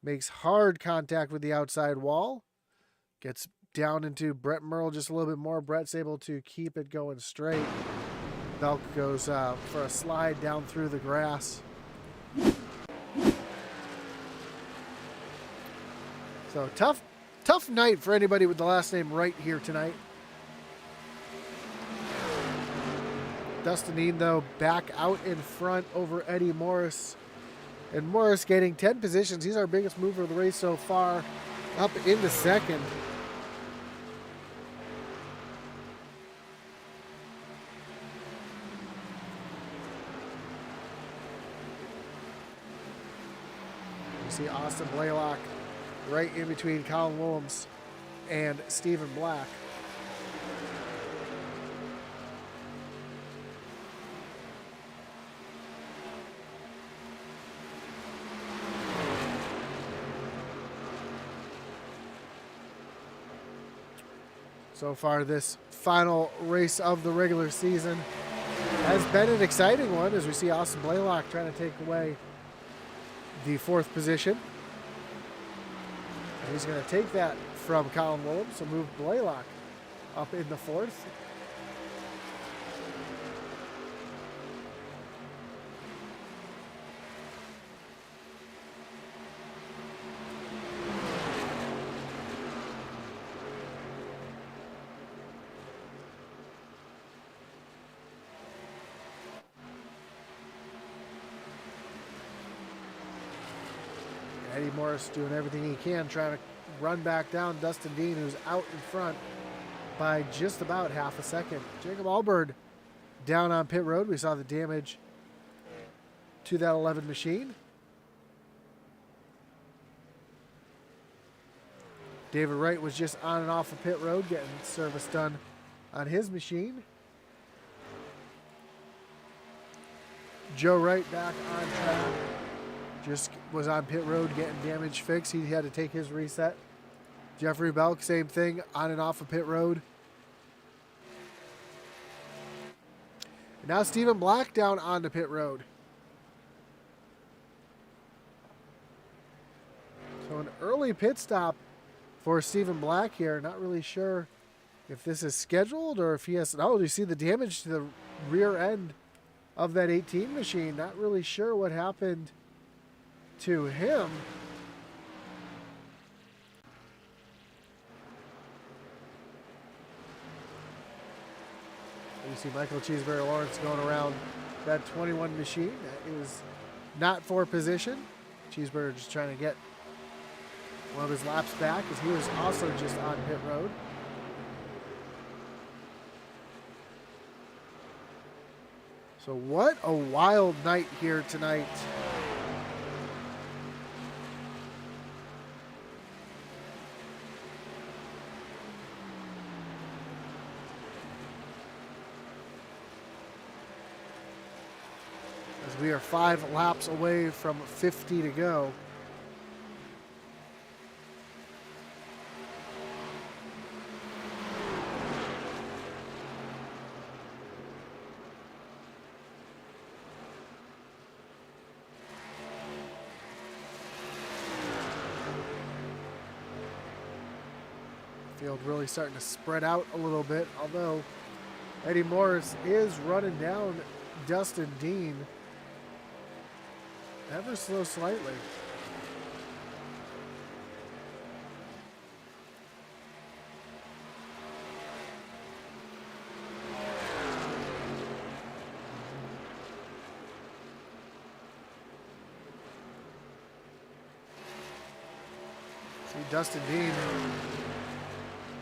Makes hard contact with the outside wall. Gets down into Brett Merle just a little bit more. Brett's able to keep it going straight. Belk goes for a slide down through the grass. So tough night for anybody with the last name Wright here tonight. Dustin Dean, though, back out in front over Eddie Morris. And Morris getting 10 positions. He's our biggest mover of the race so far, up into second. see Austin Blaylock right in between Colin Willems and Stephen Black. So far, this final race of the regular season has been an exciting one as we see Austin Blaylock trying to take away the 4th position. And he's going to take that from Colin Willems, so move Blaylock up in the 4th. Eddie Morris doing everything he can, trying to run back down Dustin Dean, who's out in front by just about half a second. Jacob Allbird down on pit road. We saw the damage to that 11 machine. David Wright was just on and off of pit road getting service done on his machine. Joe Wright back on track. Just was on pit road getting damage fixed. He had to take his reset. Jeffrey Belk, same thing, on and off of pit road. And now Stephen Black down onto pit road. So an early pit stop for Stephen Black here. Not really sure if this is scheduled or if he has... Oh, you see the damage to the rear end of that 18 machine. Not really sure what happened to him. You see Michael Cheeseberry Lawrence going around that 21 machine. That is not for position. Cheeseberry just trying to get one of his laps back as he was also just on pit road. So what a wild night here tonight. As we are 5 laps away from 50 to go. Field really starting to spread out a little bit, although Eddie Morris is running down Dustin Dean ever so slightly. See Dustin Dean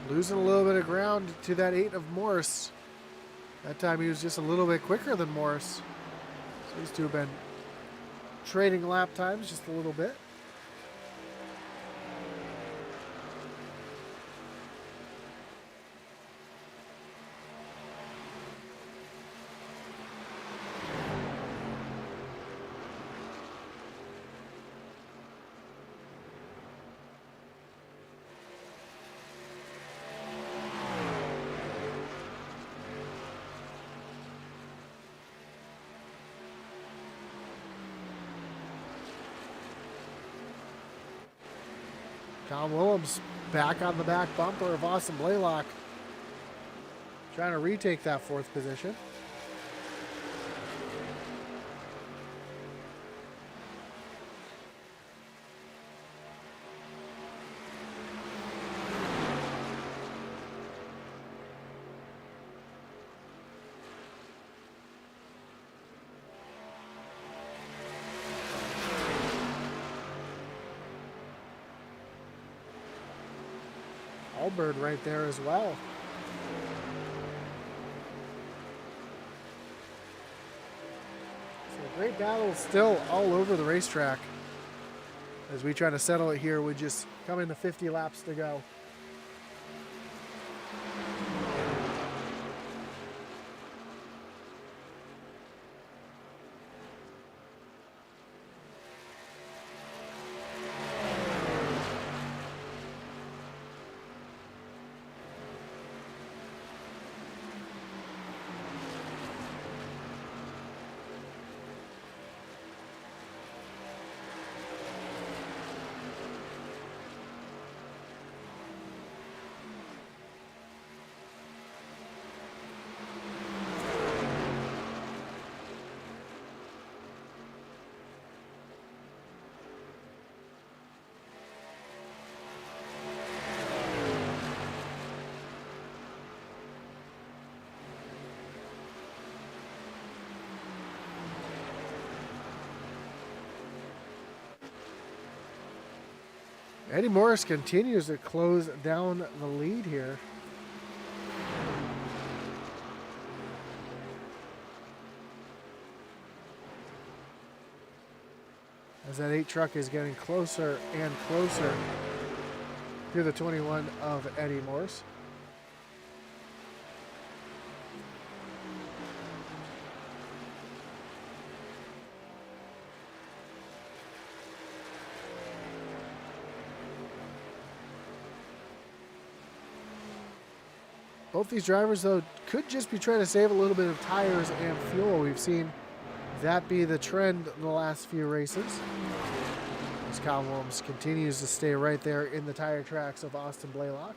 losing a little bit of ground to that 8 of Morris. That time he was just a little bit quicker than Morris. So these two have been trading lap times just a little bit. Colin Willems back on the back bumper of Austin Blaylock, trying to retake that 4th position. Allbird right there as well. So great battle still all over the racetrack. as we try to settle it here with just coming to 50 laps to go. Eddie Morris continues to close down the lead here. As that 8 truck is getting closer and closer to the 21 of Eddie Morris. Both these drivers, though, could just be trying to save a little bit of tires and fuel. We've seen that be the trend in the last few races. As Kyle Williams continues to stay right there in the tire tracks of Austin Blaylock.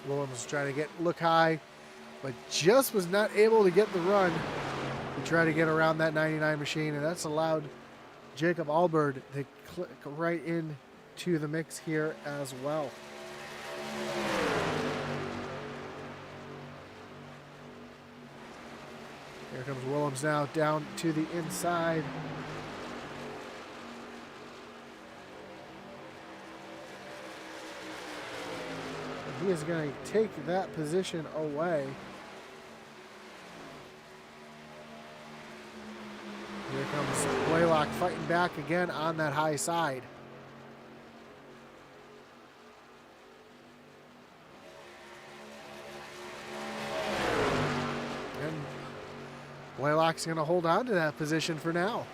Williams trying to look high, but just was not able to get the run to try to get around that 99 machine, and that's allowed Jacob Alberg to click right into the mix here as well. Here comes Williams now down to the inside. He is going to take that position away. Here comes Blaylock fighting back again on that high side. And Blaylock's going to hold on to that position for now.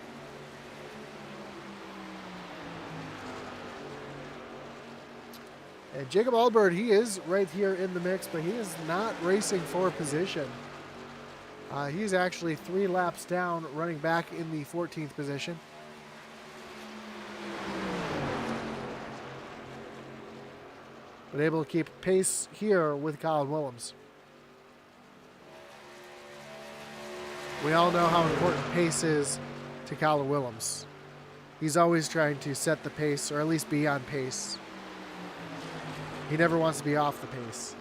And Jacob Alberg, he is right here in the mix, but he is not racing for position. He's actually 3 laps down, running back in the 14th position. But able to keep pace here with Colin Williams. We all know how important pace is to Colin Williams. He's always trying to set the pace, or at least be on pace. He never wants to be off the pace.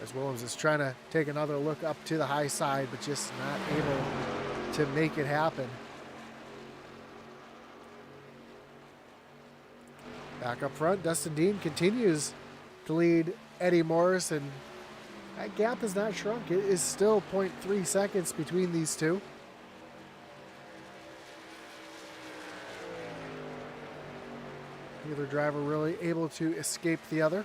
As Williams is trying to take another look up to the high side, but just not able to make it happen. Back up front, Dustin Dean continues to lead Eddie Morris, and that gap has not shrunk. It is still 0.3 seconds between these two. Neither driver really able to escape the other.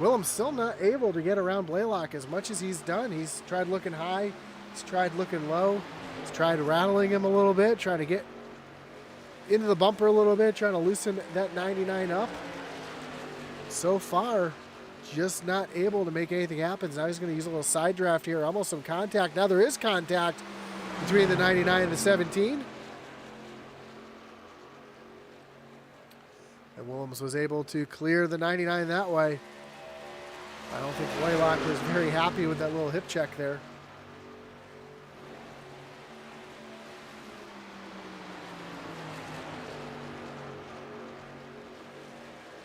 Williams still not able to get around Blaylock as much as he's done. He's tried looking high, he's tried looking low, he's tried rattling him a little bit, trying to get into the bumper a little bit, trying to loosen that 99 up. So far, just not able to make anything happen. Now he's going to use a little side draft here. Almost some contact. Now there is contact between the 99 and the 17. And Willems was able to clear the 99 that way. I don't think Blaylock was very happy with that little hip check there.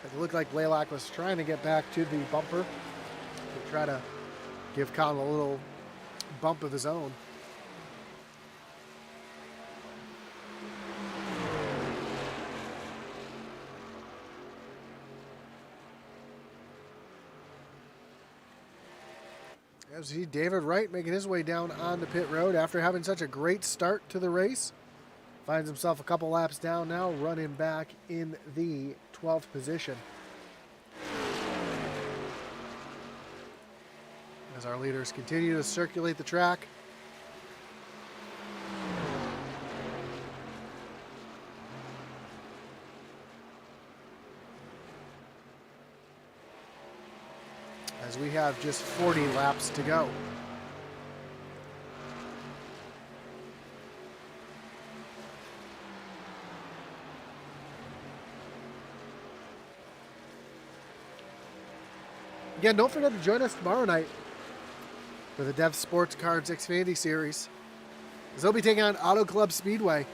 It looked like Blaylock was trying to get back to the bumper to try to give Colin a little bump of his own. As you see David Wright making his way down onto pit road after having such a great start to the race. Finds himself a couple laps down now, running back in the 12th position. As our leaders continue to circulate the track. As we have just 40 laps to go. Again, don't forget to join us tomorrow night for the Dev Sports Cards Xfinity Series, as they'll be taking on Auto Club Speedway.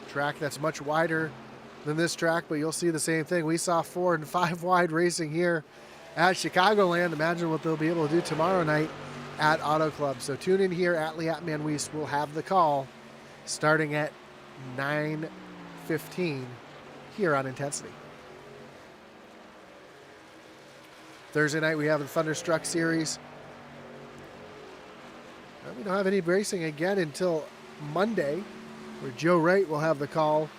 Track that's much wider than this track, but you'll see the same thing. We saw 4 and 5 wide racing here at Chicagoland. Imagine what they'll be able to do tomorrow night at Auto Club. So tune in here at Liat Manwees. We'll have the call starting at 9:15 here on Intensity. Thursday night we have the Thunderstruck Series. We don't have any racing again until Monday, where Joe Wright will have the call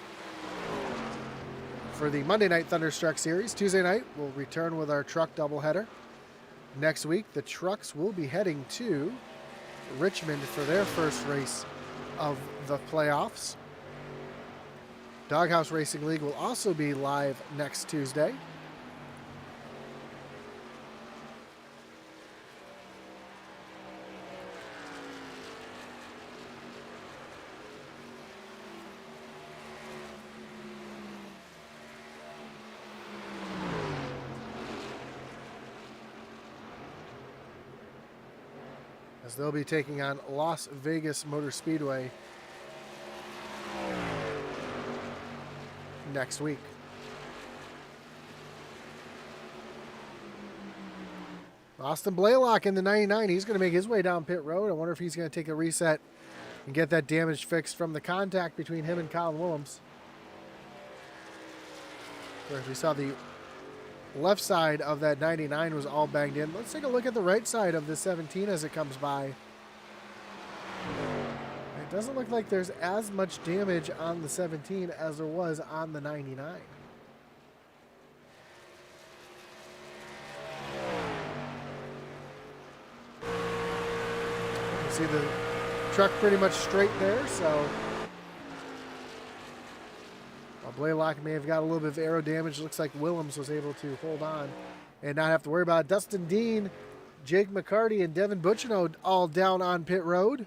for the Monday night Thunderstruck Series. Tuesday night we'll return with our truck doubleheader. Next week the trucks will be heading to Richmond for their first race of the playoffs. Doghouse Racing League will also be live next Tuesday. As they'll be taking on Las Vegas Motor Speedway next week. Austin Blaylock in the 99. He's going to make his way down pit road. I wonder if he's going to take a reset and get that damage fixed from the contact between him and Colin Willems. Where we saw the left side of that 99 was all banged in. Let's take a look at the right side of the 17 as it comes by. It doesn't look like there's as much damage on the 17 as there was on the 99. You see the truck pretty much straight there, so Blaylock may have got a little bit of aero damage. Looks like Willems was able to hold on and not have to worry about it. Dustin Dean, Jake McCarty, and Devin Butchino all down on pit road.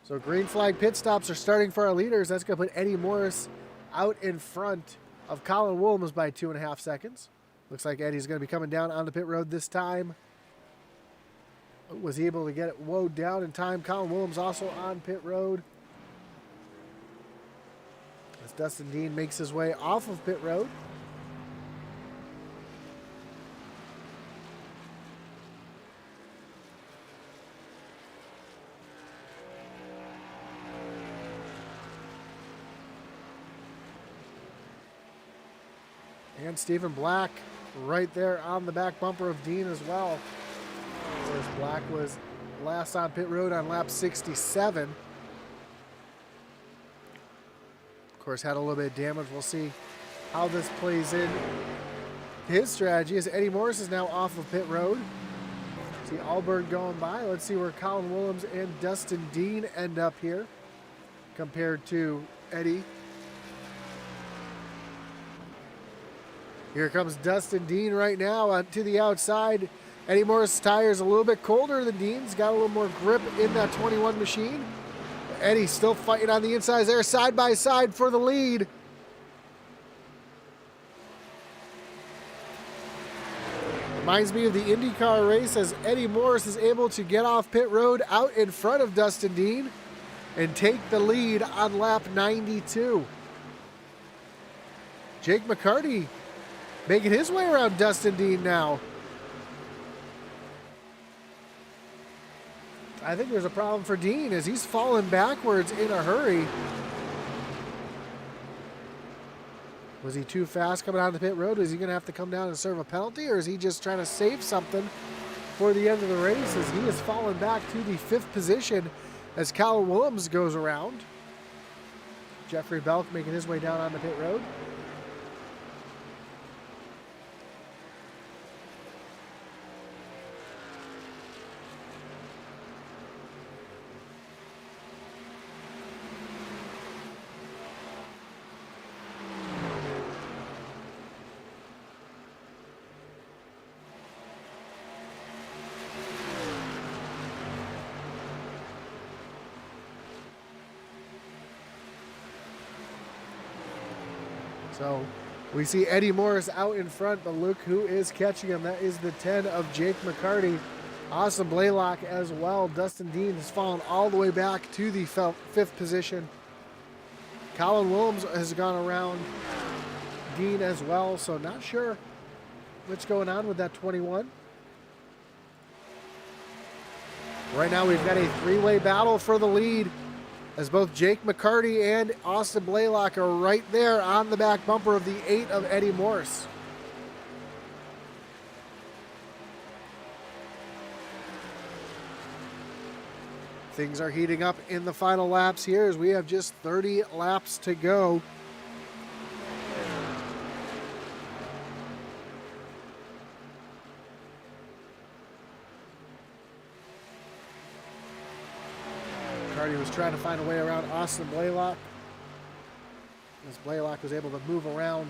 So green flag pit stops are starting for our leaders. That's going to put Eddie Morris out in front of Colin Willems by 2.5 seconds. Looks like Eddie's going to be coming down on the pit road this time. Was he able to get it woed down in time? Colin Willems also on pit road. As Dustin Dean makes his way off of pit road. And Stephen Black right there on the back bumper of Dean as well. Whereas Black was last on pit road on lap 67. Of course, had a little bit of damage. We'll see how this plays in. His strategy is Eddie Morris is now off of pit road. See Allbird going by. Let's see where Colin Willems and Dustin Dean end up here compared to Eddie. Here comes Dustin Dean right now to the outside. Eddie Morris' tire is a little bit colder than Dean's. Got a little more grip in that 21 machine. Eddie's still fighting on the inside there, side by side for the lead. Reminds me of the IndyCar race as Eddie Morris is able to get off pit road out in front of Dustin Dean and take the lead on lap 92. Jake McCarty making his way around Dustin Dean now. I think there's a problem for Dean as he's falling backwards in a hurry. Was he too fast coming out of the pit road? Is he going to have to come down and serve a penalty, or is he just trying to save something for the end of the race as he has fallen back to the 5th position as Colin Willems goes around? Jeffrey Belk making his way down on the pit road. So we see Eddie Morris out in front, but look who is catching him. That is the 10 of Jake McCarty. Austin Blaylock as well. Dustin Dean has fallen all the way back to the 5th position. Colin Willems has gone around Dean as well, so not sure what's going on with that 21. Right now we've got a 3-way battle for the lead as both Jake McCarty and Austin Blaylock are right there on the back bumper of the 8 of Eddie Morris. Things are heating up in the final laps here as we have just 30 laps to go. McCarty was trying to find a way around Austin Blaylock. As Blaylock was able to move around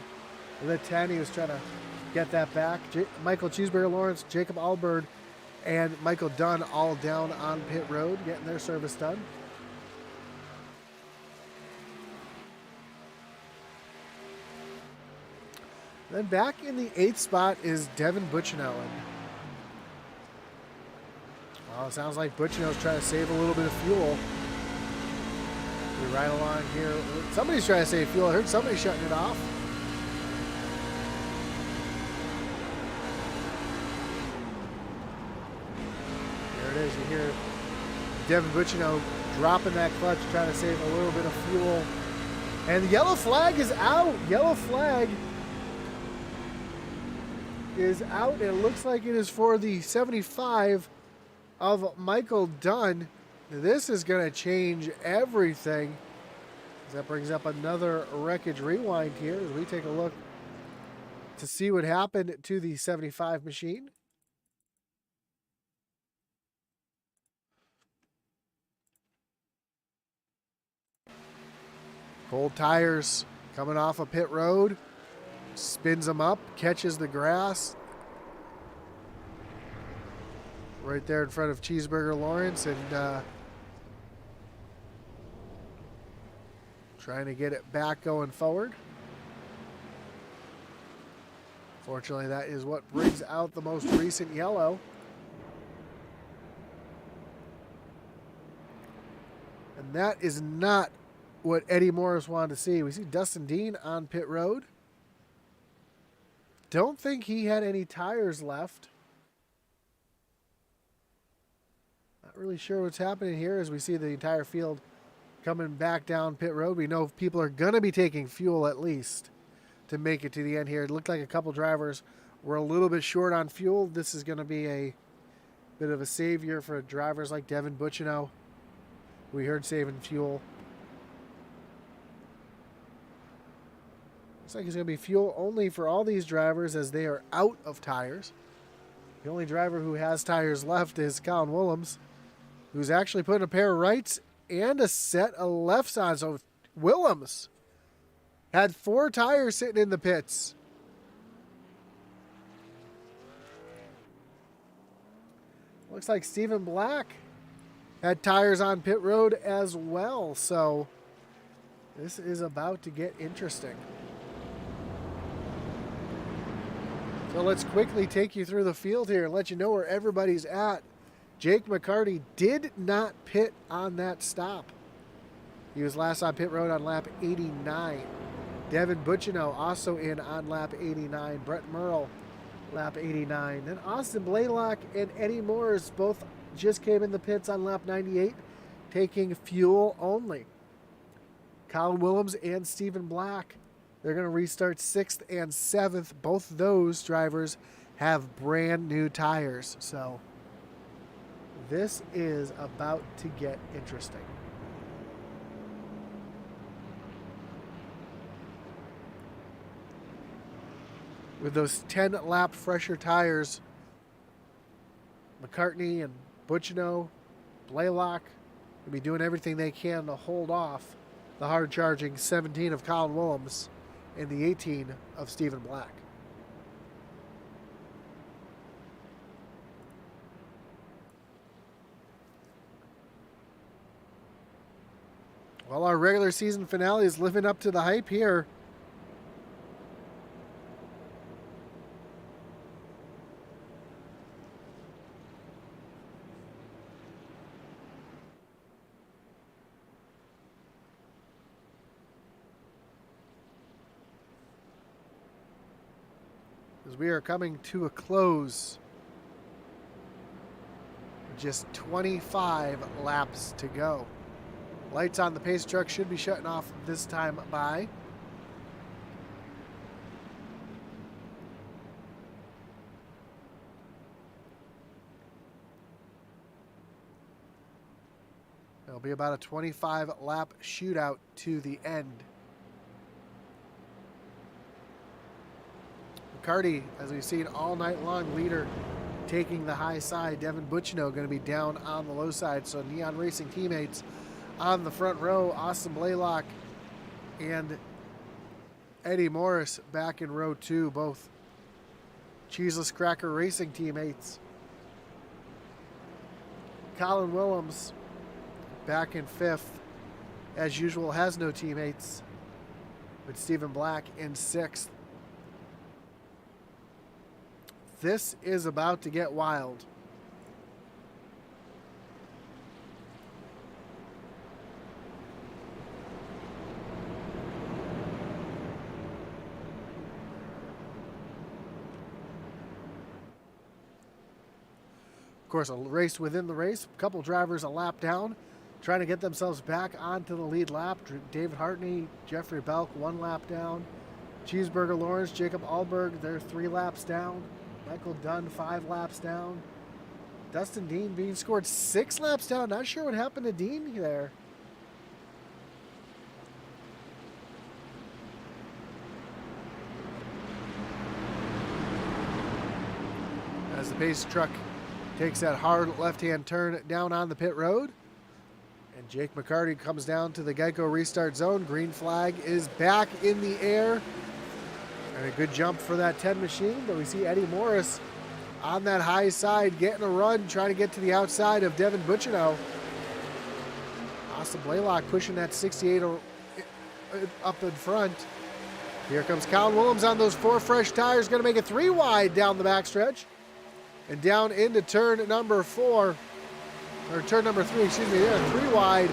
the 10, he was trying to get that back. Michael Cheeseburger Lawrence, Jacob Albird, and Michael Dunn all down on pit road, getting their service done. Then back in the 8th spot is Devin Butchinellen. Well, it sounds like Butchinell's trying to save a little bit of fuel. We ride along here. Somebody's trying to save fuel. I heard somebody shutting it off. There it is. You hear Devin Butchinell dropping that clutch, trying to save a little bit of fuel. And the yellow flag is out. Yellow flag is out. And it looks like it is for the 75 of Michael Dunn. This is going to change everything. That brings up another wreckage rewind here as we take a look to see what happened to the 75 machine. Cold tires coming off a pit road. Spins them up, catches the grass. Right there in front of Cheeseburger Lawrence and trying to get it back going forward. Fortunately, that is what brings out the most recent yellow. And that is not what Eddie Morris wanted to see. We see Dustin Dean on pit road. Don't think he had any tires left. Not really sure what's happening here as we see the entire field coming back down pit road. We know people are going to be taking fuel at least to make it to the end here. It looked like a couple drivers were a little bit short on fuel. This is going to be a bit of a savior for drivers like Devin Butchinow. We heard saving fuel. Looks like it's going to be fuel only for all these drivers as they are out of tires. The only driver who has tires left is Colin Willems, who's actually putting a pair of rights and a set of lefts on. So Willems had 4 tires sitting in the pits. Looks like Stephen Black had tires on pit road as well. So this is about to get interesting. So let's quickly take you through the field here and let you know where everybody's at. Jake McCarty did not pit on that stop. He was last on pit road on lap 89. Devin Bucciano also in on lap 89. Brett Merle, lap 89. Then Austin Blaylock and Eddie Morris both just came in the pits on lap 98, taking fuel only. Colin Willems and Stephen Black, they're going to restart 6th and 7th. Both those drivers have brand new tires. So this is about to get interesting. With those 10-lap fresher tires, McCartney and Bucciano, Blaylock will be doing everything they can to hold off the hard-charging 17 of Colin Willems and the 18 of Stephen Black. Well, our regular season finale is living up to the hype here. As we are coming to a close. Just 25 laps to go. Lights on the pace truck should be shutting off this time by. It'll be about a 25-lap shootout to the end. McCarty, as we've seen all night long, leader taking the high side. Devin Bucciano going to be down on the low side. So Neon Racing teammates on the front row. Austin Blaylock and Eddie Morris back in row 2. Both Cheeseless Cracker Racing teammates. Colin Willems back in 5th. As usual, has no teammates. With Stephen Black in 6th. This is about to get wild. Of course, a race within the race. A couple drivers a lap down, trying to get themselves back onto the lead lap. David Hartney, Jeffrey Belk, 1 lap down. Cheeseburger Lawrence, Jacob Alberg, they're 3 laps down. Michael Dunn, 5 laps down. Dustin Dean being scored 6 laps down. Not sure what happened to Dean there. As the pace truck takes that hard left-hand turn down on the pit road. And Jake McCarty comes down to the Geico restart zone. Green flag is back in the air. And a good jump for that 10 machine, but we see Eddie Morris on that high side getting a run, trying to get to the outside of Devin Bucciano. Austin Blaylock pushing that 68 up in front. Here comes Colin Willems on those 4 fresh tires, going to make it 3 wide down the backstretch. And down into turn number 4, or turn number 3, excuse me, there, 3 wide.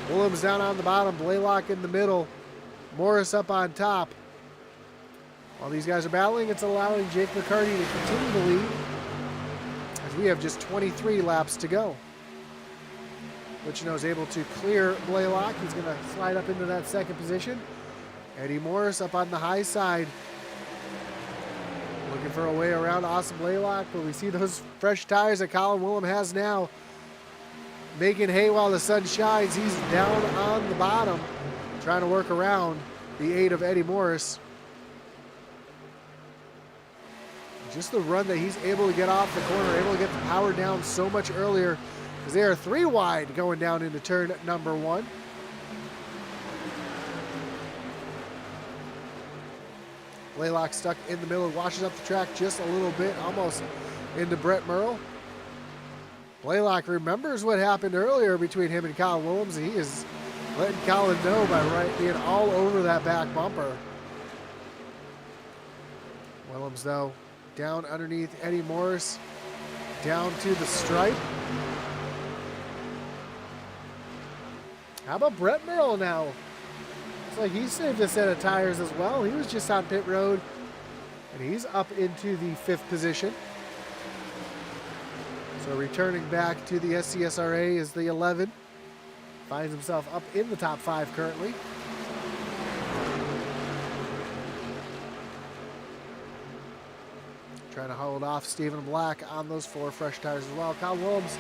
Willems down on the bottom, Blaylock in the middle, Morris up on top. While these guys are battling, it's allowing Jake McCarty to continue the lead as we have just 23 laps to go. Bucciano is able to clear Blaylock. He's going to slide up into that 2nd position. Eddie Morris up on the high side. Looking for a way around Austin Blaylock, but we see those fresh tires that Colin Willem has now. Making hay while the sun shines. He's down on the bottom, trying to work around the 8 of Eddie Morris. Just the run that he's able to get off the corner, able to get the power down so much earlier, because they are 3 wide going down into turn number 1. Blaylock stuck in the middle, washes up the track just a little bit, almost into Brett Merle. Blaylock remembers what happened earlier between him and Colin Willems. He is letting Colin know by being all over that back bumper. Willems, though, down underneath Eddie Morris, down to the stripe. How about Brett Merrill now? It's like he saved a set of tires as well. He was just on pit road, and he's up into the 5th position. So returning back to the SCSRA is the 11. Finds himself up in the top 5 currently. Trying to hold off Stephen Black on those 4 fresh tires as well. Kyle Williams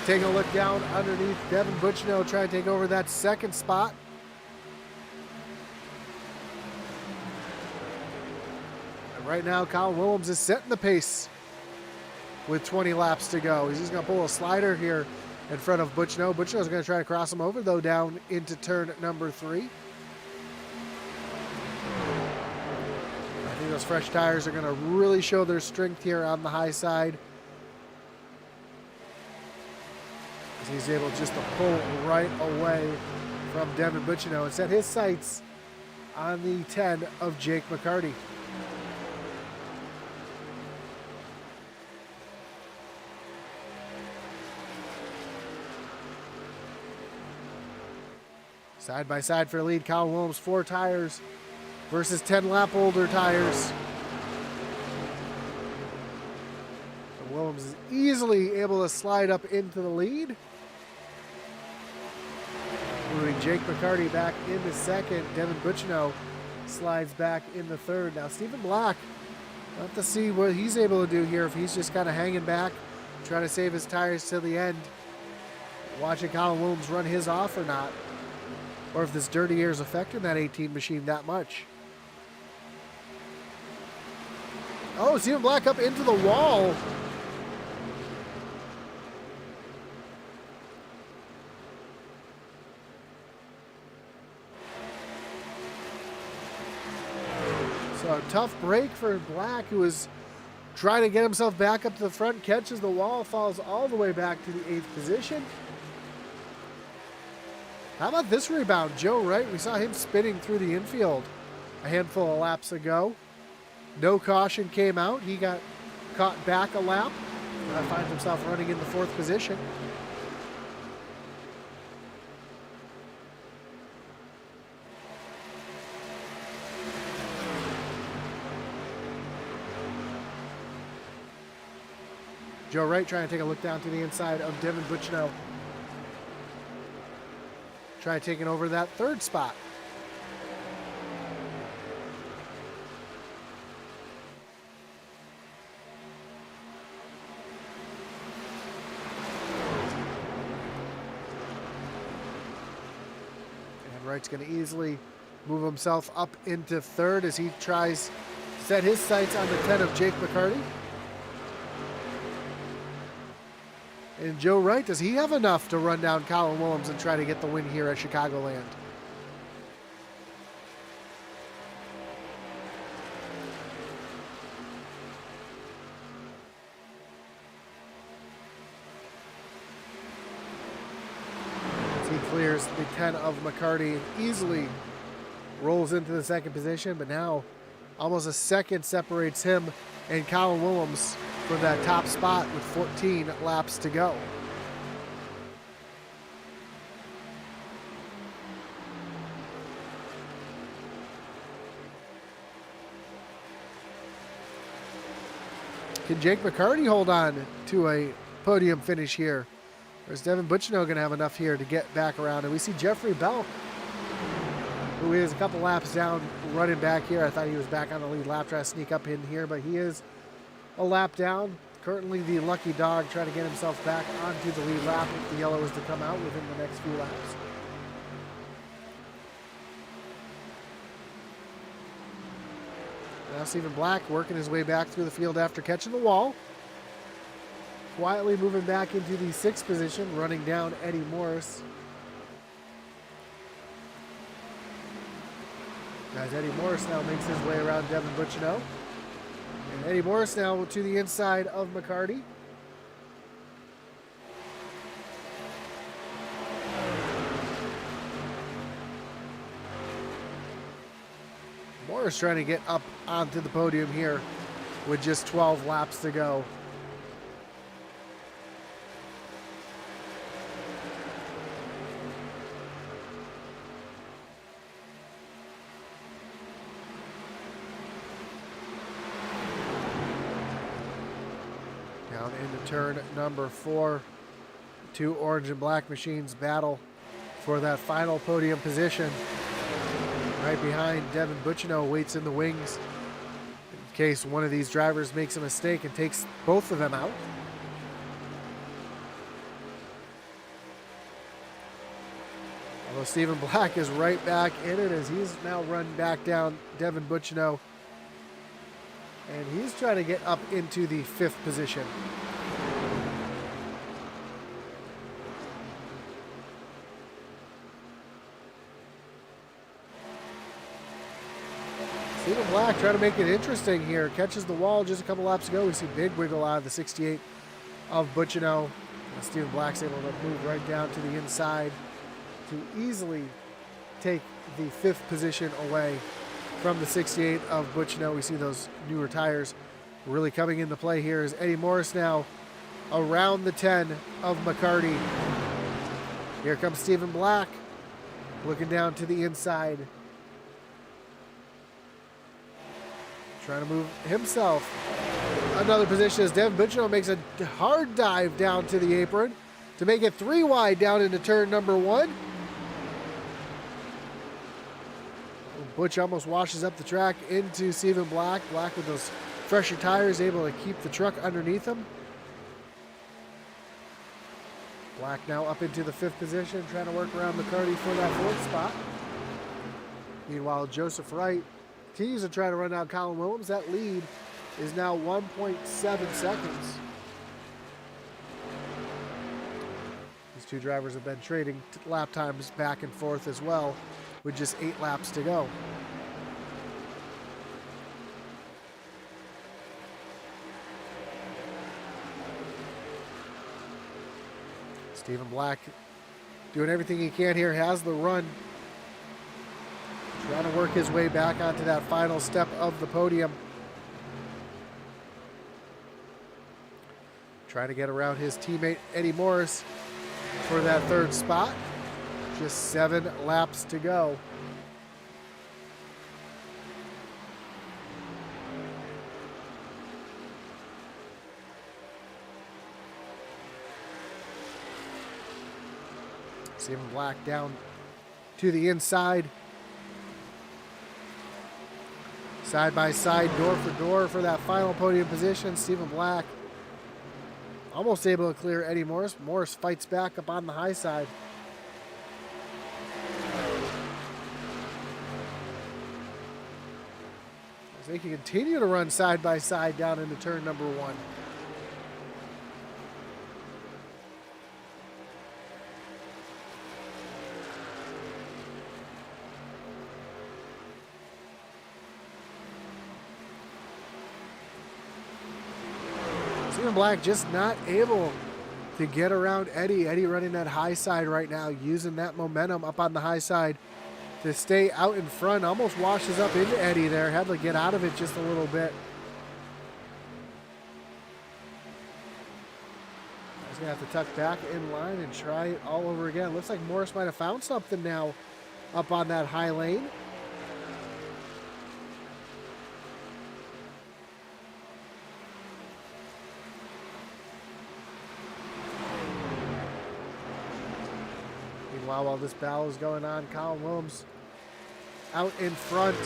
taking a look down underneath Devin Butchino, trying to take over that 2nd spot. And right now, Kyle Williams is setting the pace with 20 laps to go. He's just going to pull a slider here in front of Butchino. Butchino's going to try to cross him over, though, down into turn number 3. I think those fresh tires are going to really show their strength here on the high side. As he's able just to pull right away from Devin Butchino and set his sights on the 10 of Jake McCarty. Side by side for lead, Kyle Williams, 4 tires versus 10 lap older tires. And Williams is easily able to slide up into the lead. Moving Jake McCarty back into 2nd. Devin Butchino slides back in the 3rd. Now Stephen Black, we'll have to see what he's able to do here, if he's just kind of hanging back, trying to save his tires till the end. Watching Colin Williams run his off or not. Or if this dirty air is affecting that 18 machine that much. Oh, Stephen Black up into the wall. So a tough break for Black, who was trying to get himself back up to the front, catches the wall, falls all the way back to the 8th position. How about this rebound? Joe Wright, we saw him spinning through the infield a handful of laps ago. No caution came out. He got caught back a lap. Finds himself running in the 4th position. Joe Wright trying to take a look down to the inside of Devin Butchino. Try taking over that 3rd spot. And Wright's going to easily move himself up into 3rd as he tries to set his sights on the 10 of Jake McCarty. And Joe Wright, does he have enough to run down Colin Williams and try to get the win here at Chicagoland? As he clears the 10 of McCarty and easily rolls into the 2nd position, but now almost a second separates him and Colin Williams for that top spot with 14 laps to go. Can Jake McCarty hold on to a podium finish here? Or is Devin Butchino going to have enough here to get back around? And we see Jeffrey Belk, who is a couple laps down, running back here. I thought he was back on the lead lap, trying to sneak up in here, but he is a lap down. Currently the lucky dog trying to get himself back onto the lead lap if the yellow is to come out within the next few laps. Now Stephen Black working his way back through the field after catching the wall. Quietly moving back into the 6th position, running down Eddie Morris. As Eddie Morris now makes his way around Devin Butchino. And Eddie Morris now to the inside of McCarty. Morris trying to get up onto the podium here with just 12 laps to go. Down into turn number 4. Two orange and black machines battle for that final podium position. Right behind, Devin Bucciano waits in the wings in case one of these drivers makes a mistake and takes both of them out. Although Stephen Black is right back in it as he's now run back down Devin Bucciano. And he's trying to get up into the 5th position. Stephen Black trying to make it interesting here. Catches the wall just a couple laps ago. We see big wiggle out of the 68 of Bucciano. Stephen Black's able to move right down to the inside to easily take the 5th position away from the 68 of Bucciano. We see those newer tires really coming into play here as Eddie Morris now around the 10 of McCarty. Here comes Stephen Black looking down to the inside. Trying to move himself another position as Devin Bucciano makes a hard dive down to the apron to make it 3 wide down into turn number 1. Butch almost washes up the track into Stephen Black. Black with those fresher tires able to keep the truck underneath him. Black now up into the 5th position, trying to work around McCarty for that 4th spot. Meanwhile, Joseph Wright continues to try to run down Colin Williams. That lead is now 1.7 seconds. These two drivers have been trading lap times back and forth as well, with just 8 laps to go. Stephen Black doing everything he can here, has the run. Trying to work his way back onto that final step of the podium. Trying to get around his teammate Eddie Morris for that 3rd spot. Just 7 laps to go. Stephen Black down to the inside. Side by side, door for that final podium position. Stephen Black almost able to clear Eddie Morris. Morris fights back up on the high side. As they can continue to run side by side down into turn number 1. Stephen Black just not able to get around Eddie. Eddie running that high side right now, using that momentum up on the high side to stay out in front. Almost washes up into Eddie there. Had to get out of it just a little bit. He's going to have to tuck back in line and try it all over again. Looks like Morris might have found something now up on that high lane. While this battle is going on, Colin Williams out in front.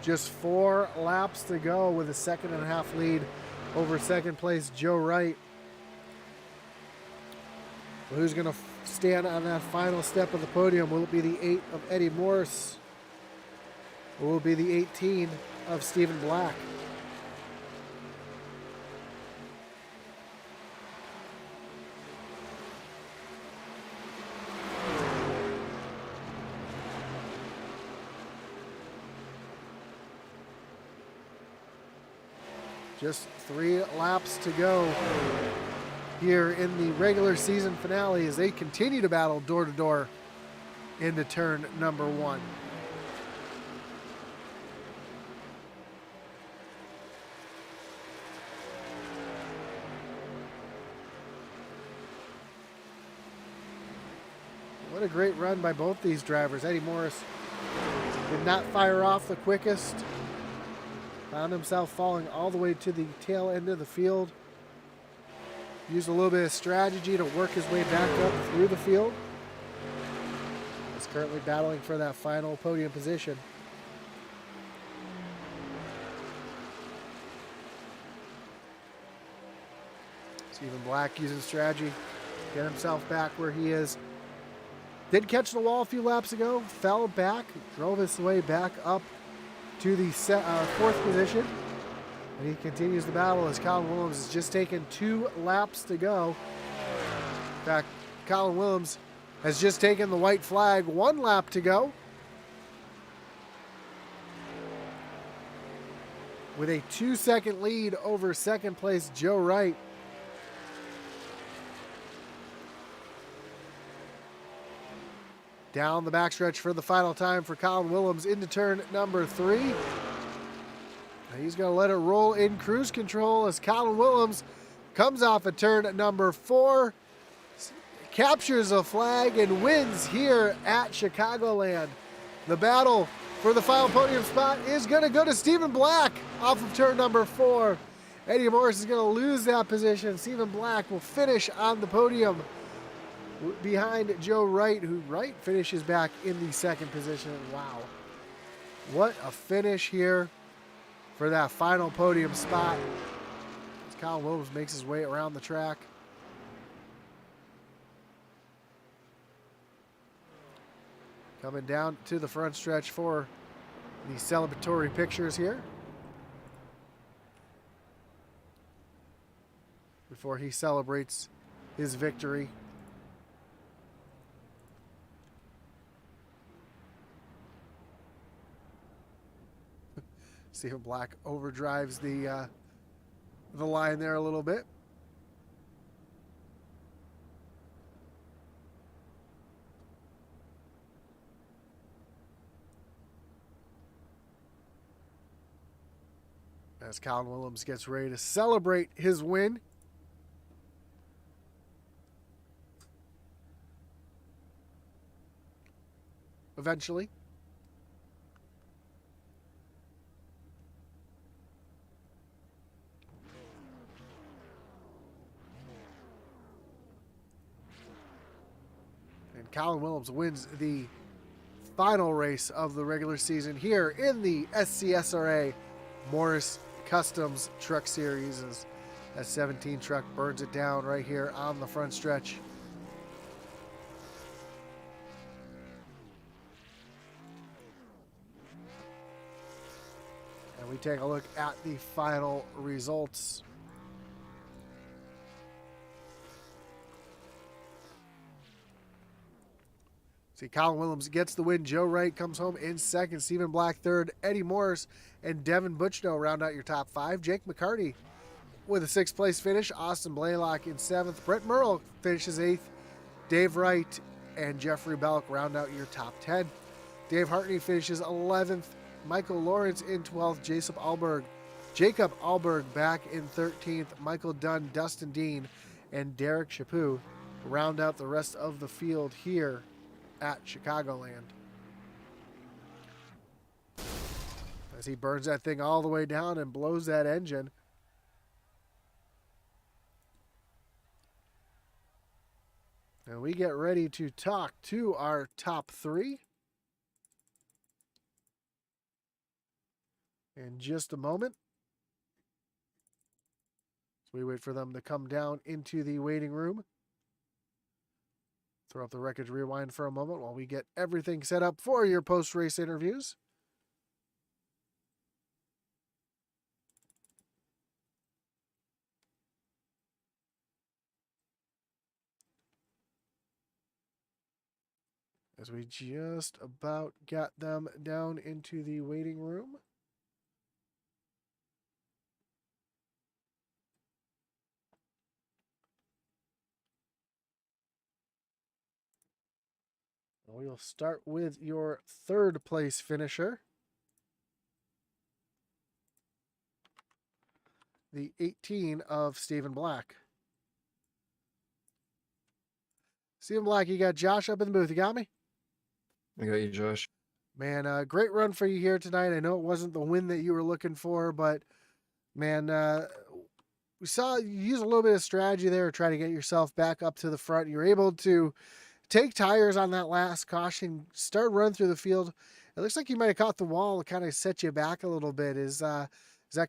Just 4 laps to go with a 2.5 lead over 2nd place Joe Wright. Well, who's going to stand on that final step of the podium? Will it be the 8 of Eddie Morris? Or will it be the 18 of Stephen Black? Just 3 laps to go here in the regular season finale as they continue to battle door to door into turn number 1. What a great run by both these drivers. Eddie Morris did not fire off the quickest. Found himself falling all the way to the tail end of the field. Used a little bit of strategy to work his way back up through the field. He's currently battling for that final podium position. Stephen Black using strategy, get himself back where he is. Did catch the wall a few laps ago, fell back, drove his way back up to the fourth position. And he continues the battle as Colin Williams has just taken 2 laps to go. In fact, Colin Williams has just taken the white flag, 1 lap to go. With a 2-second lead over second place Joe Wright. Down the backstretch for the final time for Colin Williams into turn number 3. He's going to let it roll in cruise control as Colin Williams comes off at turn number 4, captures a flag, and wins here at Chicagoland. The battle for the final podium spot is going to go to Stephen Black off of turn number 4. Eddie Morris is going to lose that position. Stephen Black will finish on the podium behind Joe Wright, who Wright finishes back in the second position. Wow. What a finish here for that final podium spot as Colin Williams makes his way around the track. Coming down to the front stretch for the celebratory pictures here before he celebrates his victory. Stephen Black overdrives the line there a little bit. As Colin Williams gets ready to celebrate his win. Eventually. And Colin Williams wins the final race of the regular season here in the SCSRA Morris Customs Truck Series as that 17 truck burns it down right here on the front stretch. And we take a look at the final results. See, Colin Williams gets the win. Joe Wright comes home in second. Stephen Black third. Eddie Morris and Devin Butchno round out your top 5. Jake McCarty with a 6th place finish. Austin Blaylock in 7th. Brett Merle finishes 8th. Dave Wright and Jeffrey Belk round out your top 10. Dave Hartney finishes 11th. Michael Lawrence in 12th. Jacob Alberg back in 13th. Michael Dunn, Dustin Dean, and Derek Chaput round out the rest of the field here at Chicagoland. As he burns that thing all the way down and blows that engine. And we get ready to talk to our top 3 in just a moment. So we wait for them to come down into the waiting room. Throw up the wreckage rewind for a moment while we get everything set up for your post-race interviews. As we just about got them down into the waiting room. We'll start with your 3rd place finisher. The 18 of Stephen Black. Seemed like you got Josh up in the booth. You got me? I got you, Josh. Man, great run for you here tonight. I know it wasn't the win that you were looking for, but man, we saw you use a little bit of strategy there to try to get yourself back up to the front. You're able to take tires on that last caution, start running through the field. It looks like you might have caught the wall to kind of set you back a little bit. Is that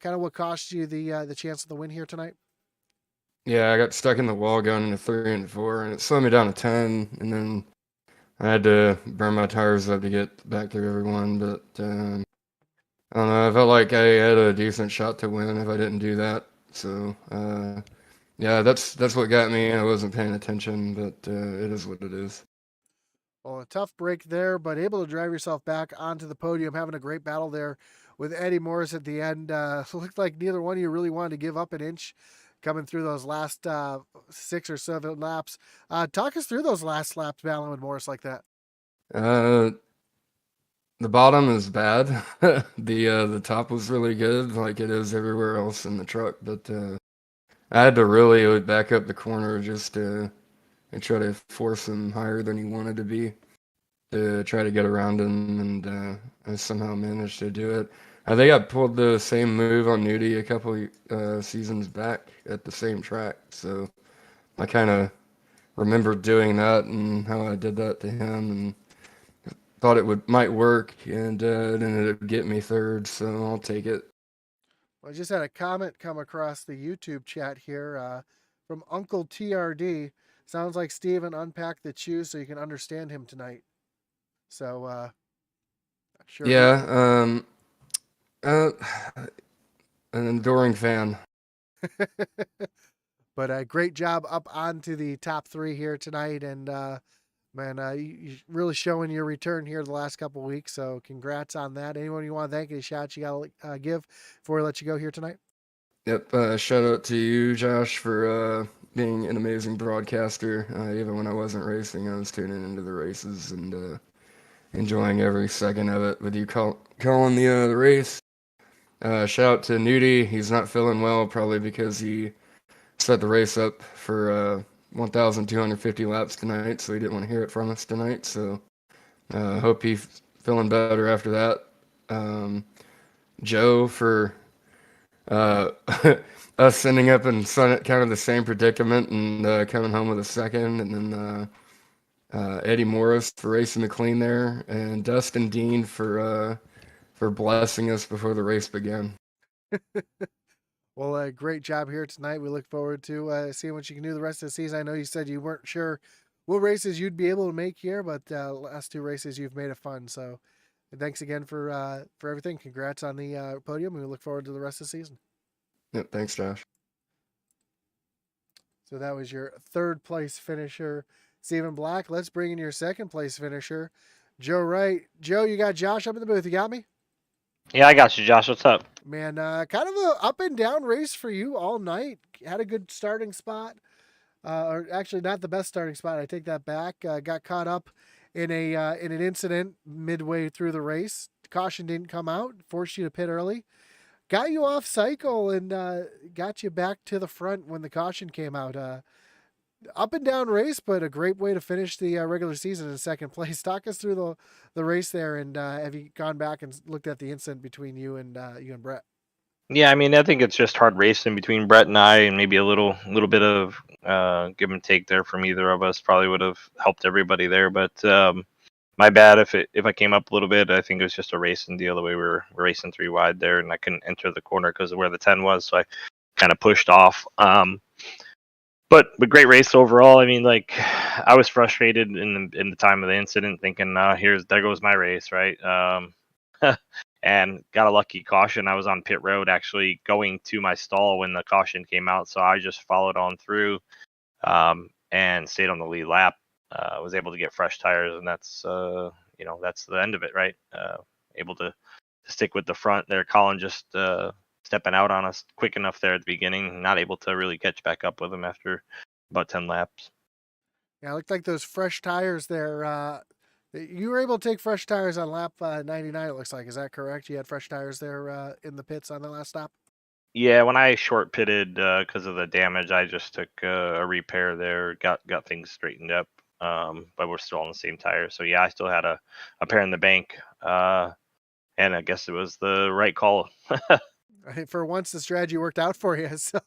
kind of what cost you the chance of the win here tonight? Yeah, I got stuck in the wall going into 3 and 4, and it slowed me down to 10, and then I had to burn my tires up to get back through everyone. But I don't know. I felt like I had a decent shot to win if I didn't do that. So yeah, that's what got me. I wasn't paying attention, but it is what it is. Well, a tough break there, but able to drive yourself back onto the podium, having a great battle there with Eddie Morris at the end. Looked like neither one of you really wanted to give up an inch coming through those last 6 or 7 laps. Talk us through those last laps battling with Morris like that. Uh, the bottom is bad. The top was really good, like it is everywhere else in the truck. But I had to really back up the corner just to and try to force him higher than he wanted to be to try to get around him, and I somehow managed to do it. I think I pulled the same move on Nudie a couple seasons back at the same track, so I kind of remembered doing that and how I did that to him, and thought it might work, and it ended up getting me third, so I'll take it. Well, I just had a comment come across the YouTube chat here from Uncle TRD. Sounds like Steven unpacked the shoes so you can understand him tonight. So, not sure who. Yeah, uh, an enduring fan. But a great job up onto the top 3 here tonight, and man, you really showing your return here the last couple of weeks. So congrats on that. Anyone you want to thank? Any shots you got to give before we let you go here tonight? Yep, shout out to you, Josh, for being an amazing broadcaster. Even when I wasn't racing, I was tuning into the races and enjoying every second of it with you calling the race. Shout out to Nudie. He's not feeling well, probably because he set the race up for 1,250 laps tonight, so he didn't want to hear it from us tonight. So hope he's feeling better after that. Joe for uh, us ending up in kind of the same predicament and coming home with a second, and then Eddie Morris for racing the clean there, and Dustin Dean for blessing us before the race began. Well, great job here tonight. We look forward to seeing what you can do the rest of the season. I know you said you weren't sure what races you'd be able to make here, but last 2 races you've made it fun. So thanks again for everything. Congrats on the podium. We look forward to the rest of the season. Yep, thanks, Josh. So that was your 3rd place finisher, Stephen Black. Let's bring in your 2nd place finisher, Joe Wright. Joe, you got Josh up in the booth. You got me? Yeah, I got you, Josh. What's up? Man, kind of a up and down race for you all night. Had a good starting spot, or actually not the best starting spot. I take that back. Got caught up in an incident midway through the race. Caution didn't come out, forced you to pit early. Got you off cycle and got you back to the front when the caution came out. Up and down race, but a great way to finish the regular season in 2nd place. Talk us through the race there, and have you gone back and looked at the incident between you and Brett? Yeah, I mean, I think it's just hard racing between Brett and I, and maybe a little bit of give and take there from either of us probably would have helped everybody there. But my bad if I came up a little bit. I think it was just a racing deal the way we were racing 3 wide there, and I couldn't enter the corner because of where the 10 was, so I kind of pushed off. But great race overall. I mean, like, I was frustrated in the time of the incident, thinking, there goes my race, right? And got a lucky caution. I was on pit road actually going to my stall when the caution came out, so I just followed on through and stayed on the lead lap. Was able to get fresh tires, and that's that's the end of it, right? Able to stick with the front there. Colin just stepping out on us quick enough there at the beginning, not able to really catch back up with him after about 10 laps. Yeah, it looked like those fresh tires there. You were able to take fresh tires on lap 99, it looks like. Is that correct? You had fresh tires there in the pits on the last stop? Yeah, when I short pitted because of the damage, I just took a repair there, got things straightened up. but we're still on the same tire. So yeah, I still had a pair in the bank, and I guess it was the right call. For once, the strategy worked out for you. So,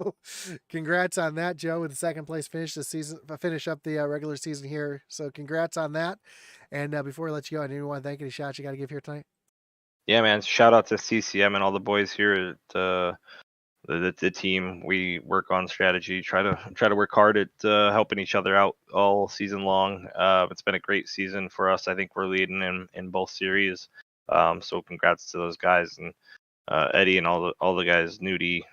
congrats on that, Joe, with the second place finish this season. Finish up the regular season here. So, congrats on that. And before I let you go, anyone want to thank any shots you got to give here tonight? Yeah, man. Shout out to CCM and all the boys here at the team. We work on strategy, try to work hard at helping each other out all season long. It's been a great season for us. I think we're leading in both series. So congrats to those guys and Eddie and all the guys, Nudie,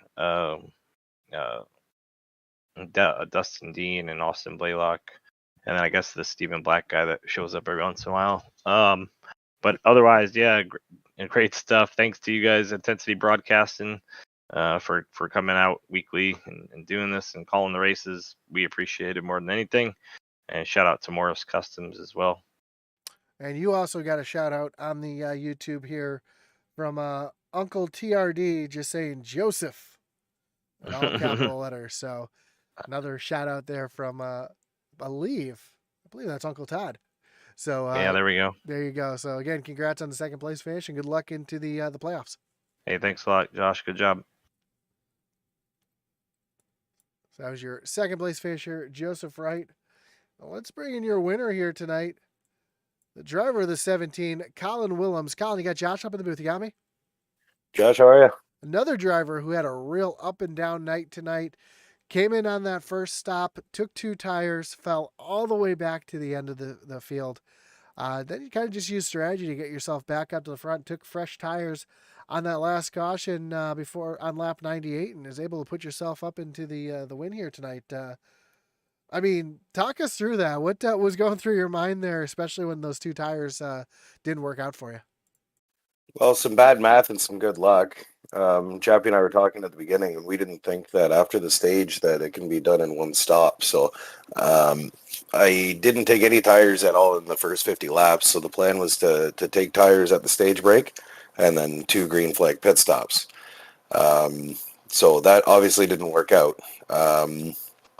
Dustin Dean and Austin Blaylock, and then I guess the Stephen Black guy that shows up every once in a while. But otherwise, yeah, great stuff. Thanks to you guys, Intensity Broadcasting, for coming out weekly and doing this and calling the races. We appreciate it more than anything. And shout out to Morris Customs as well. And you also got a shout out on the YouTube here from Uncle TRD, just saying Joseph in all capital letters. So another shout out there from I believe that's Uncle Todd. So yeah, there we go. There you go. So again, congrats on the second place finish and good luck into the playoffs. Hey, thanks a lot, Josh. Good job. So that was your second place finisher, Joseph Wright. Well, let's bring in your winner here tonight. The driver of the 17, Colin Willems. Colin, you got Josh up in the booth. You got me? Josh, how are you? Another driver who had a real up and down night tonight. Came in on that first stop, took 2 tires, fell all the way back to the end of the field. Then you kind of just used strategy to get yourself back up to the front, took fresh tires on that last caution before on lap 98 and is able to put yourself up into the win here tonight. I mean, talk us through that. What was going through your mind there, especially when those 2 tires didn't work out for you? Well, some bad math and some good luck. Chappie and I were talking at the beginning, and we didn't think that after the stage that it can be done in one stop. So I didn't take any tires at all in the first 50 laps. So the plan was to take tires at the stage break and then 2 green flag pit stops. So that obviously didn't work out.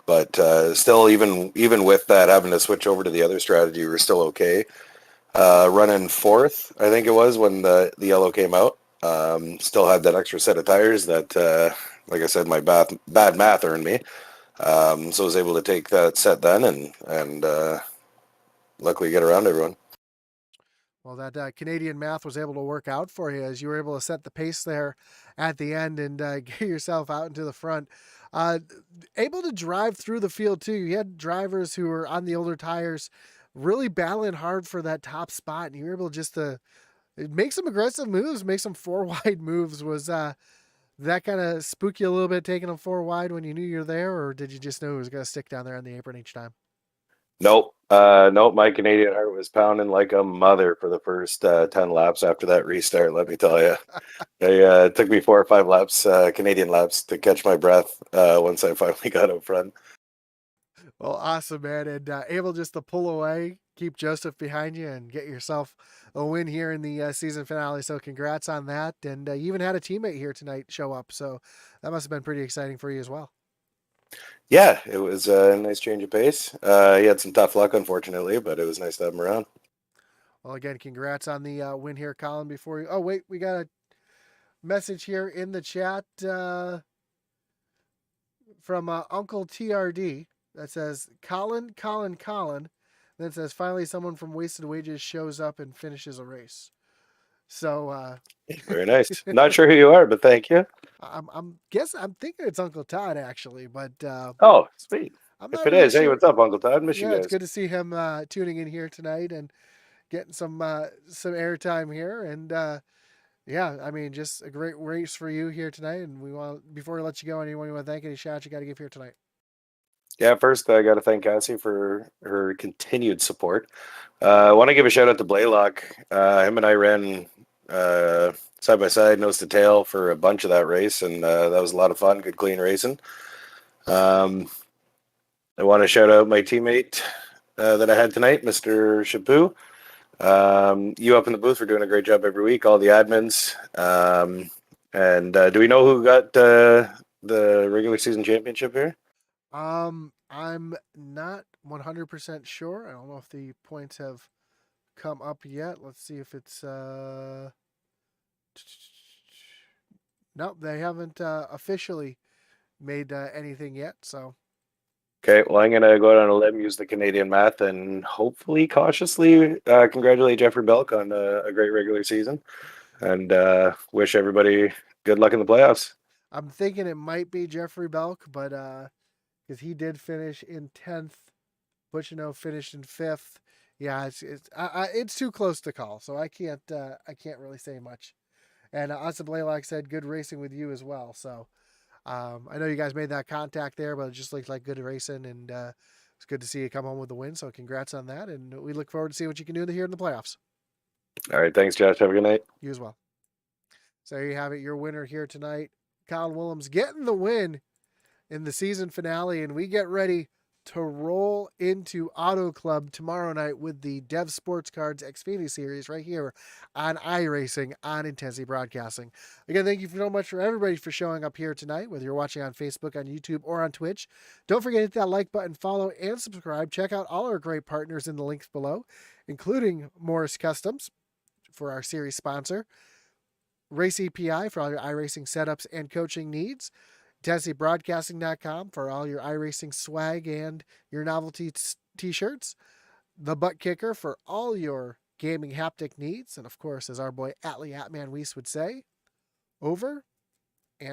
But still, even with that, having to switch over to the other strategy, we were still okay. Running 4th, I think it was, when the yellow came out. Still had that extra set of tires that, like I said, my bad math earned me. So I was able to take that set then and luckily get around everyone. Well, that Canadian math was able to work out for you as you were able to set the pace there at the end and get yourself out into the front. Able to drive through the field, too. You had drivers who were on the older tires really battling hard for that top spot, and you were able just to make some aggressive moves, make some 4 wide moves. Was that kind of spook you a little bit, taking them 4 wide when you knew you were there, or did you just know it was going to stick down there on the apron each time? Nope. Nope. My Canadian heart was pounding like a mother for the first 10 laps after that restart, let me tell you. It took me 4 or 5 laps, Canadian laps, to catch my breath once I finally got out front. Well, awesome, man. And able just to pull away, keep Joseph behind you, and get yourself a win here in the season finale. So congrats on that. And you even had a teammate here tonight show up. So that must have been pretty exciting for you as well. Yeah, it was a nice change of pace. He had some tough luck, unfortunately, but it was nice to have him around. Well, again, congrats on the win here, Colin. Before you, oh wait, we got a message here in the chat from Uncle TRD that says Colin. Then it says finally someone from Wasted Wages shows up and finishes a race. So Very nice. Not sure who you are, but thank you. I'm thinking it's Uncle Todd actually, but Oh, sweet. I'm If not it really is, hey, sure. what's up, Uncle Todd? Miss you Yeah, guys. it's good to see him tuning in here tonight and getting some airtime here. And yeah, I mean, just a great race for you here tonight. And we want, before we let you go, anyone you want to thank, any shots you got to give here tonight? Yeah, first I got to thank Cassie for her continued support. I want to give a shout out to Blaylock. Him and I ran side by side, nose to tail, for a bunch of that race, and that was a lot of fun. Good, clean racing. I want to shout out my teammate that I had tonight, Mr. Shapu. You up in the booth for doing a great job every week, all the admins. And do we know who got the regular season championship here? I'm not 100% sure. I don't know if the points have come up yet. Let's see if it's nope, they haven't officially made anything yet. So Okay, well, I'm going to go out on a limb, use the Canadian math, and hopefully cautiously congratulate Jeffrey Belk on a great regular season, and wish everybody good luck in the playoffs. I'm thinking it might be Jeffrey Belk, but because he did finish in 10th, Butchino finished in 5th. Yeah, it's too close to call, so I can't really say much. And Asa Blaylock said good racing with you as well. So I know you guys made that contact there, but it just looked like good racing, and it's good to see you come home with the win. So congrats on that, and we look forward to seeing what you can do here in the playoffs. All right, thanks, Josh. Have a good night. You as well. So there you have it, your winner here tonight, Colin Willems, getting the win in the season finale, and we get ready to roll into Auto Club tomorrow night with the Dev Sports Cards Xfinity Series right here on iRacing on Intensity Broadcasting. Again, thank you so much for everybody for showing up here tonight, whether you're watching on Facebook, on YouTube, or on Twitch. Don't forget to hit that like button, follow, and subscribe. Check out all our great partners in the links below, including Morris Customs for our series sponsor, Race EPI for all your iRacing setups and coaching needs, IntensityBroadcasting.com for all your iRacing swag and your novelty t-shirts, The Butt Kicker for all your gaming haptic needs, and of course, as our boy Atlee Atman Weiss would say, over